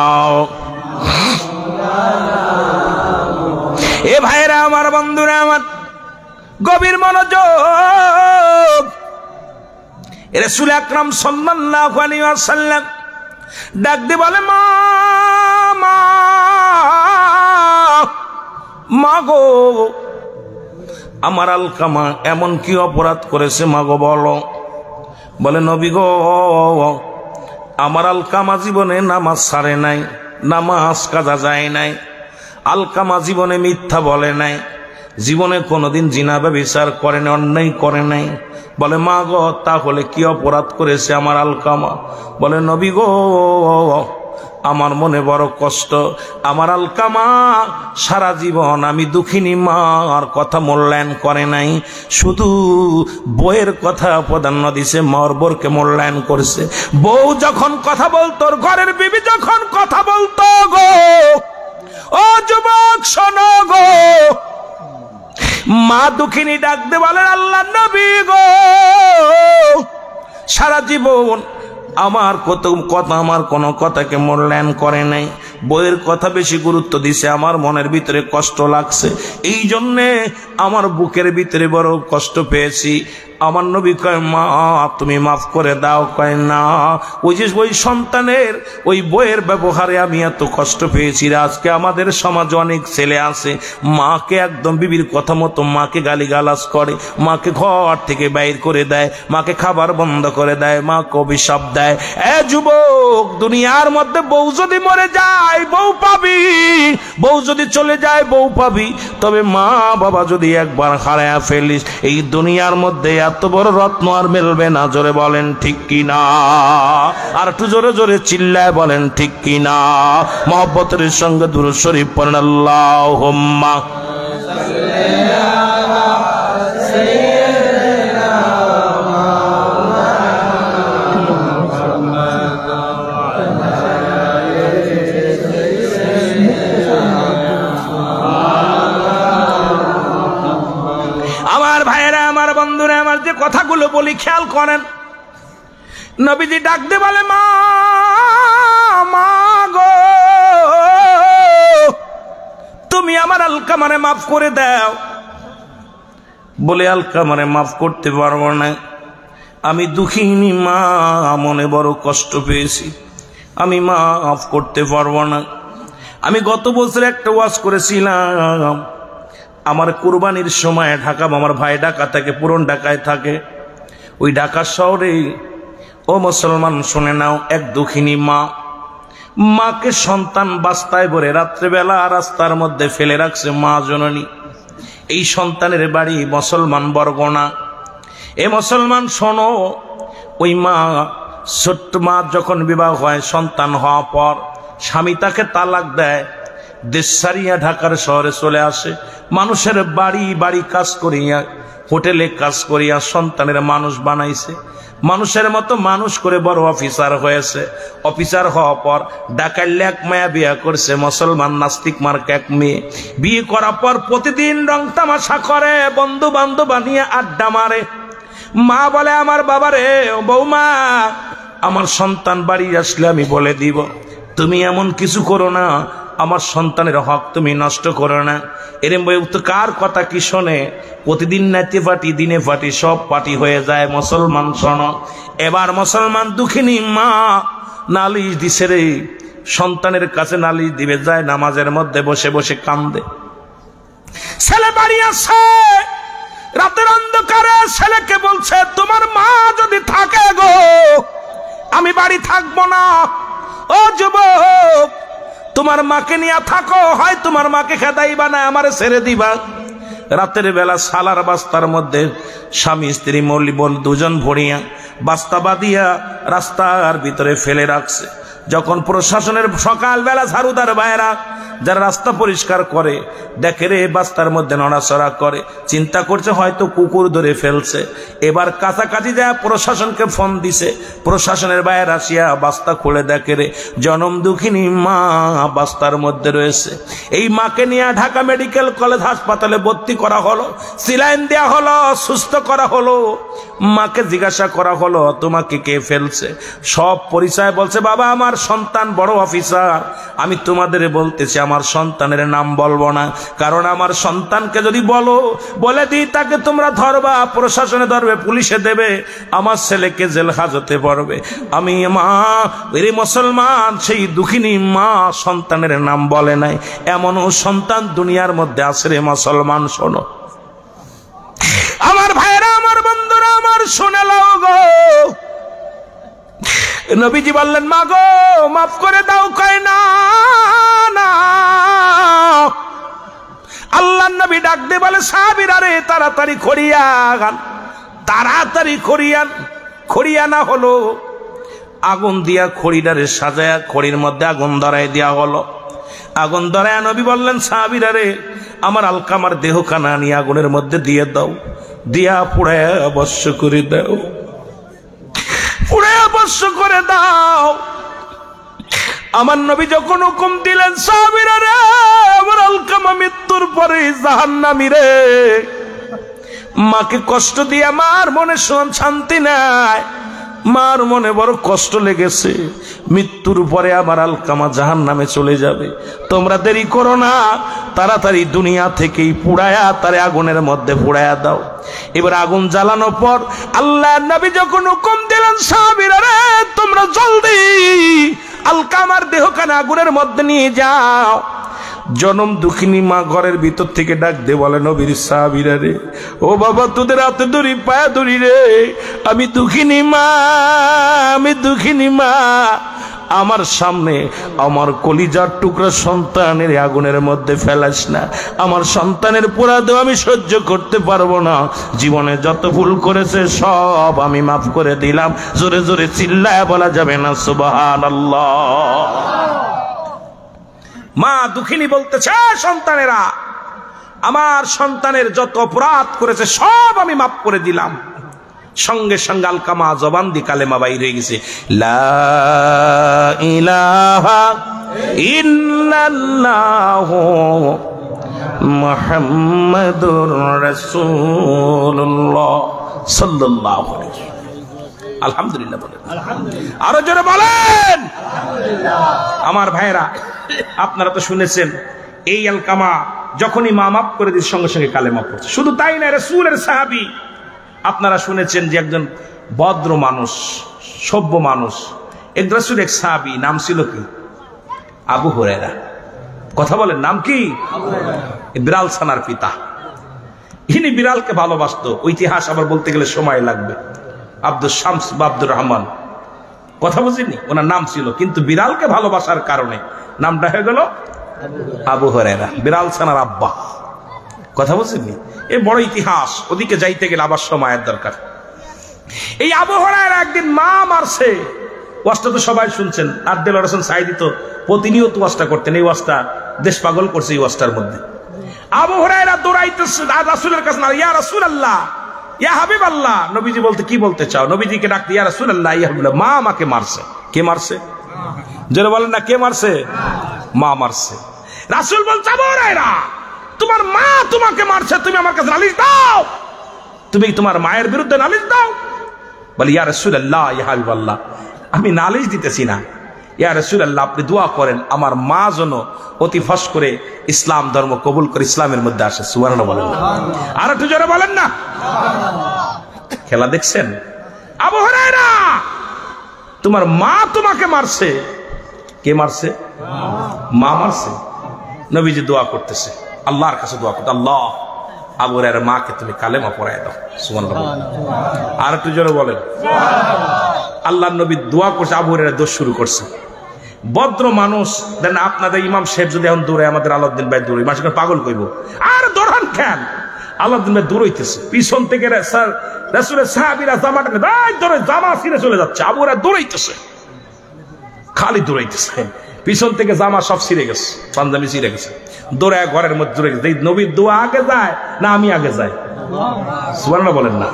এ ভাইরা আমার, বন্ধুরা আমার, গভীর মনোযোগ। রাসূল আকরাম সাল্লাল্লাহু আলাইহি ওয়াসাল্লাম ডাক দিয়ে বলে মা গো, আমার আলকামা এমন কি অপরাধ করেছে মা গো বলো? বলে নবী গো, আমার আলকামা জীবনে নামাজ ছাড়ে নাই, নামাজ কাজা যায় নাই, আলকামা জীবনে মিথ্যা বলে নাই, জীবনে কোনোদিন জিনা ব্যভিচার করে নাই, অন্যায় করে নাই। বলে মা গো, তাহলে কি অপরাধ করেছে আমার আলকামা? বলে নবী গো, আমার মনে বড় কষ্ট, আমার আলকামা সারা জীবন আমি দুঃখিনী মার কথা মূল্যায়ন করে নাই, শুধু বউয়ের কথা প্রাধান্য দিছে, মার বোরকে মূল্যায়ন করছে। বউ যখন কথা বলতো, ঘরের বিবি যখন কথা বলতো গো, ও যুবক শোনো গো, মা দুঃখিনী ডাক দে বলেন আল্লাহ নবী গো, সারা জীবন আমার আমার কোনো কথাকে মূল্যায়ন করে নাই, বইয়ের কথা বেশি গুরুত্ব দিছে, আমার মনের ভিতরে কষ্ট লাগছে, এই জন্যে আমার বুকের ভিতরে বড় কষ্ট পেয়েছি। আমার নবী কয় মা তুমি মাফ করে দাও। কয় না, ওই যে ওই সন্তানের ওই বইয়ের ব্যবহারে আমি এত কষ্ট পেয়েছি। আজকে আমাদের সমাজে অনেক ছেলে আছে, মাকে একদম বিবির কথা মতো মাকে গালিগালাজ করে, মাকে ঘর থেকে বাইর করে দেয়, মাকে খাবার বন্ধ করে দেয়, মাকে অভিশাপ দেয়। এ যুবক, দুনিয়ার মধ্যে বউ যদি মরে যায় বউ পাবি, বউ যদি চলে যায় বউ পাবি, তবে মা বাবা যদি একবার হারায়া ফেলিস, এই দুনিয়ার মধ্যে এত বড় রত্ন আর মিলবে না। জোরে বলেন ঠিক কিনা? আর একটু জোরে জোরে চিল্লায় বলেন ঠিক কিনা? মহব্বতের সঙ্গে দুরূদ শরীফ পড়েন আল্লাহুম্মা সাল্লি আলা সাইয়্যিদিনা আমার ভাইয়েরা, আমার বন্ধুরা, আমার যে কথাগুলো বলি খেয়াল করেন। নবীজি ডাক দে বলে মা গো, তুমি আমার আলকামারে মাফ করে দাও। বলে আলকামারে মাফ করতে পারবো না, আমি দুঃখিনী মা, মনে বড় কষ্ট পেয়েছি, আমি মাফ করতে পারবো না। আমি গত বছর একটা ওয়াজ করেছিলাম, আমার কুরবানির সময় ঢাকা, আমার ভাই ঢাকা থেকে, পুরন ঢাকায় থাকে, ওই ঢাকা শহরে ও মুসলমান শুনে নাও, এক দুঃখিনী মা, মাকে সন্তান বাস্তায় ভরে রাত্রেবেলা রাস্তার মধ্যে ফেলে রাখছে মা জননী। এই সন্তানের বাড়ি মুসলমান বরগনা। এ মুসলমান শোনো, ওই মা, ছোট্ট মা যখন বিবাহ হয়, সন্তান হওয়ার পর স্বামী তাকে তালাক দেয়, দেশ ছাড়িয়া ঢাকার শহরে চলে আসে। মানুষের বাড়ি বাড়ি কাজ করিয়া, হোটেলে কাজ করিয়া সন্তানের মানুষ বানাইছে, মানুষের মতো মানুষ করে বড় অফিসার হয়েছে। অফিসার হওয়ার পর ঢাকার এক মায়া বিয়ে করছে, মুসলমান নাস্তিক মার্কা এক মেয়ে। বিয়ে করার পর প্রতিদিন রং তামাশা করে, বন্ধু বান্ধব নিয়ে আড্ডা মারে। মা বলে আমার বাবারে, বৌমা, আমার সন্তান বাড়ি আসলে আমি বলে দিব, তুমি এমন কিছু করো না, আমার সন্তানের হক তুমি নষ্ট করো না। এরম বই তো কার কথা কি শোনে? প্রতিদিন নাইতে পার্টি, দিনে পার্টি, সব পার্টি হয়ে যায়। মুসলমান শোনো, এবার মুসলমান দুঃখিনী মা নালিশ দিছে রে, সন্তানের কাছে নালিশ দিবে, যায় নামাজের মধ্যে বসে বসে কান্দে। ছেলে বাড়ি আসে, রাতের অন্ধকারে ছেলেকে বলছে তোমার মা যদি থাকে গো আমি বাড়ি থাকবো না। ও যুবক, তোমার মাকে নিয়ে থাকো, হয় তোমার মাকে খেদাইবা না আমারে ছেড়ে দিবা। রাতের বেলা সালার বাস্তার মধ্যে স্বামী স্ত্রী মৌলিবল দুজন ভরিয়া বাস্তা বাঁধিয়া রাস্তার ভিতরে ফেলে রাখছে। যখন প্রশাসনের সকালবেলা ঝাড়ুদার ভাইয়েরা যারা রাস্তা পরিষ্কার করে দেখে রে বাস্তার মধ্যে নড়াচড়া করে, চিন্তা করছে হয়তো কুকুর ধরে ফেলছে। এবার কাছাকাছি যায় প্রশাসনকে ফোন দিছে, প্রশাসনের বাইরে আসিয়া বাস্তা খুলে দেখে রে জনম দুঃখিনী মা বাস্তার মধ্যে রয়েছে। এই মাকে নিয়ে ঢাকা মেডিকেল কলেজ হাসপাতালে ভর্তি করা হলো, সিলাইন দেওয়া হলো, সুস্থ করা হলো। মাকে জিজ্ঞাসা করা হলো তোমাকে কে ফেলছে? সব পরিচয় বলছে বাবা আমার সন্তান বড় অফিসার। আমি তোমাদের বলতেছি আমার সন্তানের নাম বলবো না, কারণ আমার সন্তানকে যদি বলে দিই তাকে তোমরা ধরবা, প্রশাসনে ধরবে, পুলিশে দেবে, আমার ছেলেকে জেল হাজতে পড়বে। আমি মা এরে মুসলমান সেই দুঃখিনী মা সন্তানের নাম বলে নাই, এমনও সন্তান দুনিয়ার মধ্যে আছে রে মুসলমান। শোনো আমার ভাইরা, আমার বন্ধুরা, আমার শুনে লাও গো। নবীজি বললেন মা গো মাফ করে দাও, কয় না না। আল্লাহ নবী ডাক দিয়ে বলে সাহাবীরা রে তাড়াতাড়ি খড়িয়ান, তাড়াতাড়ি খড়িয়ান। খড়িয়া না হলো আগুন দিয়া খড়িটারে সাজায়া খড়ির মধ্যে আগুন ধরাই দেওয়া হলো। আগুন ধরায় নবী বললেন সাহাবীরা রে আমার আলকামার দেহখানা নিয়ে আগুনের মধ্যে দিয়ে দাও, দিয়া পুড়ায়া বর্ষ করে দাও, পুড়ায়া বর্ষ করে দাও। আমার নবী যখন হুকুম দিলেন সাহাবীরা রে আমার আলকামা মৃত্যুর পরে জাহান্নামী রে, মাকে কষ্ট দিয়ে আমার মনে শান্তি নাই, মার মনে বড় কষ্ট লেগেছে। মৃত্যুর পরে আমার আলকামা জাহান্নামে চলে যাবে, তোমরা দেরি করো না, তাড়াতাড়ি দুনিয়া থেকেই পুড়ায়া তারে আগুনের মধ্যে পুড়ায়া দাও। এবার আগুন জ্বালানোর পর আল্লাহ নবী যখন হুকুম দিলেন সাহাবীরা রে তোমরা জলদি আলকামার দেহখানা আগুনের মধ্যে নিয়ে যাও। জনম দুঃখিনী মা ঘরের ভিতর থেকে ডাক দে বলে নবীর সাহাবীরা রে ও বাবা তোদের হাতে ধরি পায়ে ধরি রে, আমি দুঃখিনী মা, আমি দুঃখিনী মা, আমার সামনে আমার কলিজার টুকরা সন্তানের আগুনের মধ্যে ফেলাস না, আমার সন্তানের পোড়া দেও আমি সহ্য করতে পারবো না। জীবনে যত ভুল করেছে সব আমি মাফ করে দিলাম। জোরে জোরে চিল্লায় বলা যাবে না সুবহানাল্লাহ। মা দুঃখিনী বলতেছে সন্তানেরা আমার সন্তানের যত অপরাধ করেছে সব আমি মাফ করে দিলাম। সঙ্গে সঙ্গে আলকামা জবান দি কালেমা বাইর হয়ে গেছে, লা ইলাহা ইল্লাল্লাহু মুহাম্মাদুর রাসূলুল্লাহ সাল্লাল্লাহু আলাইহি ওয়াসাল্লাম। আলহামদুলিল্লাহ বলেন, আরো জোরে বলেন আলহামদুলিল্লাহ। আমার ভাইরা আপনারা তো শুনেছেন এই আলকামা যখনই মা মাফ করে দিচ্ছে সঙ্গে সঙ্গে কালেমা পড়ছে। শুধু তাই না, রাসূলের সাহাবী আপনারা শুনেছেন যে একজন ভদ্র মানুষ, সভ্য মানুষ, এক রাসূলের এক সাহাবী, নাম ছিল কি? আবু হুরায়রা। কথা বলেন, নাম কি? বিড়াল ছানার পিতা। ইনি বিড়ালকে ভালোবাসতো। ইতিহাস আবার বলতে গেলে সময় লাগবে। আব্দুল শামস বা আব্দুর রহমান, কথা বুঝিনি, ওনার নাম ছিল, কিন্তু বিড়ালকে ভালোবাসার কারণে নামটা হয়ে গেল আবু হুরায়রা, বিড়াল ছানার আব্বা। কথা বুঝিনি, এ বড় ইতিহাস, ওদিকে যাইতে গেলে আবার সময়ের দরকার। এই আবু হুরায়রা একদিন মা মারছে। ওয়াজটা তো সবাই শুনছেন, আব্দুল হোসেন সাইদি তো প্রতিনিয়ত ওয়াজটা করতেন। এই ওয়াজটা দেশ পাগল করছে। এই ওয়াজটার মধ্যে আবু হুরায়রা দৌড়াইতেছে রাসূলের কাছে, না ইয়া রাসূলুল্লাহ, ইয়া হাবিবাল্লাহ। নবীজি বলতে কি বলতে চাও? নবীজিকে ডাকতে ইয়া রাসূলুল্লাহ, ইয়া হাবিবাল্লাহ, মা আমাকে মারছে। কে মারছে? যারা বলেন না কে মারছে? মা মারছে। রাসূল বলছে আবু হুরায়রা তোমার মা তোমাকে মারছে, তুমি আমার কাছে নালিশ দাও, তুমি তোমার মায়ের বিরুদ্ধে নালিশ দাও। বলে ইয়া রাসূলুল্লাহ, ইয়া হাবিবাল্লাহ, আমি নালিশ দিতেছি না, ইয়া রাসূলুল্লাহ আপনি দোয়া করেন আমার মা যেন অতি ফস করে ইসলাম ধর্ম কবুল করে ইসলামের মধ্যে আসে। সুবহানাল্লাহ বলেন, আর একটু জোরে বলেন না। খেলা দেখছেন? আবু হুরায়রা, তোমার মা তোমাকে মারছে। কে মারছে? মা মারছে। নবীজি দোয়া করতেছে, আল্লাহর কাছে দোয়া করতে, আল্লাহ আবু হুরায়রার মাকে তুমি কালেমা পড়ায় দাও। সুবহানাল্লাহ। আর একটু জোরে বলেন। আল্লাহর নবী দোয়া করছে, আবু হুরায়রা দোষ শুরু করছে। ভদ্র মানুষ দেন, আপনাদের ইমাম সাহেব যদি এখন দৌড়ে, আমাদের আলাউদ্দিন ভাই দৌড়ে, মানুষকে পাগল কইব, আর দৌড়ান কেন? আলাউদ্দিন ভাই দৌড়াইতেছে, পিছন থেকে রাসূলের সাহাবীরা জামাটা ধরে জামা ছিঁড়ে চলে যাচ্ছে, আবু হুরায়রা দৌড়াইতেছে, খালি দৌড়াইতেছে, পিছন থেকে জামা সব ছিঁড়ে গেছে, পাঞ্জাবি ছিঁড়ে গেছে, দৌড়ায় ঘরের মধ্যে দৌড়ে গেছে। নবীর দোয়া আগে যায় না আমি আগে যাই? সুবহানাল্লাহ বলেন না।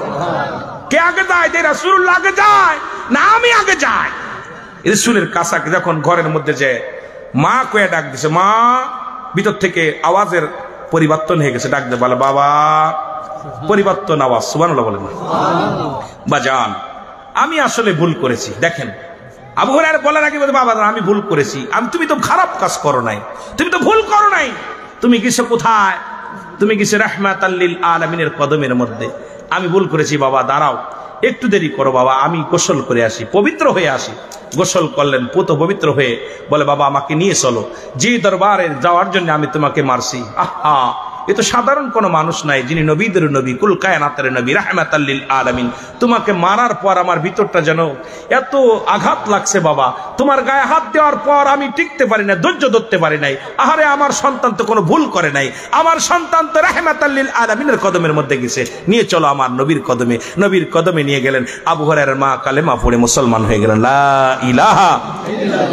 কে আগে যায়? রাসূলুল্লাহ আগে যায় না আমি আগে যাই? রাসূলের কাছাকে যখন ঘরের মধ্যে যে মা কয়ে ডাক দিছে, মা, ভিতর থেকে আওয়াজের পরিবর্তন হয়ে গেছে, ডাক দিয়ে বলে বাবা, পরিবর্তন আওয়াজ। সুবহানাল্লাহ বলেন না। বাজান, আমি আসলে ভুল করেছি। দেখেন, আবু হুরায়রা বলার আগে বলে, বাবা আমি ভুল করেছি। তুমি তো খারাপ কাজ করো নাই, তুমি তো ভুল করো নাই, তুমি গেছো কোথায়? তুমি গেছো রাহমাতাল লিল আলামিনের কদমের মধ্যে। আমি ভুল করেছি বাবা, দাঁড়াও একটু দেরি করো বাবা, আমি গোসল করে আসি, পবিত্র হয়ে আসি। গোসল করলেন, পুত পবিত্র হয়ে বলে, বাবা আমাকে নিয়ে চলো, যে দরবারে যাওয়ার জন্য আমি তোমাকে মারছি। আহা, এ তো সাধারণ কোন মানুষ নাই, যিনি নবীদের নবী, কুল কায়নাতের নবী, রাহমাতাল লিল আলামিন। তোমাকে মারার পর আমার ভিতরটা যেন এত আঘাত লাগছে বাবা, তোমার গায়ে হাত দেওয়ার পর আমি টিকতে পারি না, ধৈর্য ধরতে পারি নাই। আহারে, আমার সন্তান তো কোনো ভুল করে নাই, আমার সন্তান তো রাহমাতাল লিল আলামিনের কদমের মধ্যে গেছে, নিয়ে চলো আমার নবীর কদমে। নবীর কদমে নিয়ে গেলেন। আবু হুরায়রার মা কালেমা পড়ে মুসলমান হয়ে গেলেন, লা ইলাহা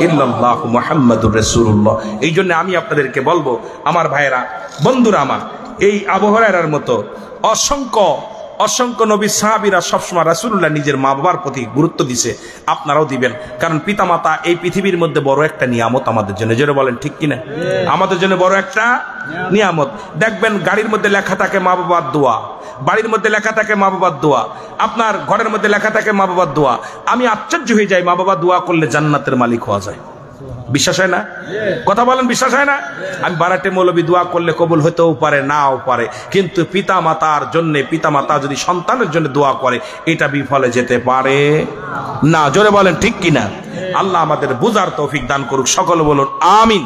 ইল্লাল্লাহু মুহাম্মাদুর রাসূলুল্লাহ। এই জন্য আমি আপনাদেরকে বলবো, আমার ভাইয়েরা, বন্ধুরা আমার, এই আবু হুরায়রার মতো অসংখ্য অসংখ্য নবী সাহাবীরা সবসময় রাসূলুল্লাহ নিজের মা বাবার প্রতি গুরুত্ব দিছে, আপনারাও দিবেন। কারণ পিতামাতা এই পৃথিবীর মধ্যে বড় একটা নিয়ামত আমাদের জন্য, যেটা বলেন ঠিক কিনা? আমাদের জন্য বড় একটা নিয়ামত। দেখবেন গাড়ির মধ্যে লেখা থাকে মা বাবার দোয়া, বাড়ির মধ্যে লেখা থাকে মা বাবার দোয়া, আপনার ঘরের মধ্যে লেখা থাকে মা বাবার দোয়া। আমি আশ্চর্য হয়ে যাই, মা বাবা দোয়া করলে জান্নাতের মালিক হওয়া যায়। বিশ্বাস হয় না? কথা বলেন, বিশ্বাস হয় না? আমি বারাটে মৌলবী দোয়া করলে কবুল হতেও পারে, নাও পারে, কিন্তু পিতা মাতার জন্য, পিতা মাতা যদি সন্তানের জন্য দোয়া করে, এটা বিফলে যেতে পারে না। জোরে বলেন ঠিক কিনা? আল্লাহ আমাদের বুঝার তৌফিক দান করুক, সকলে বলুন আমিন।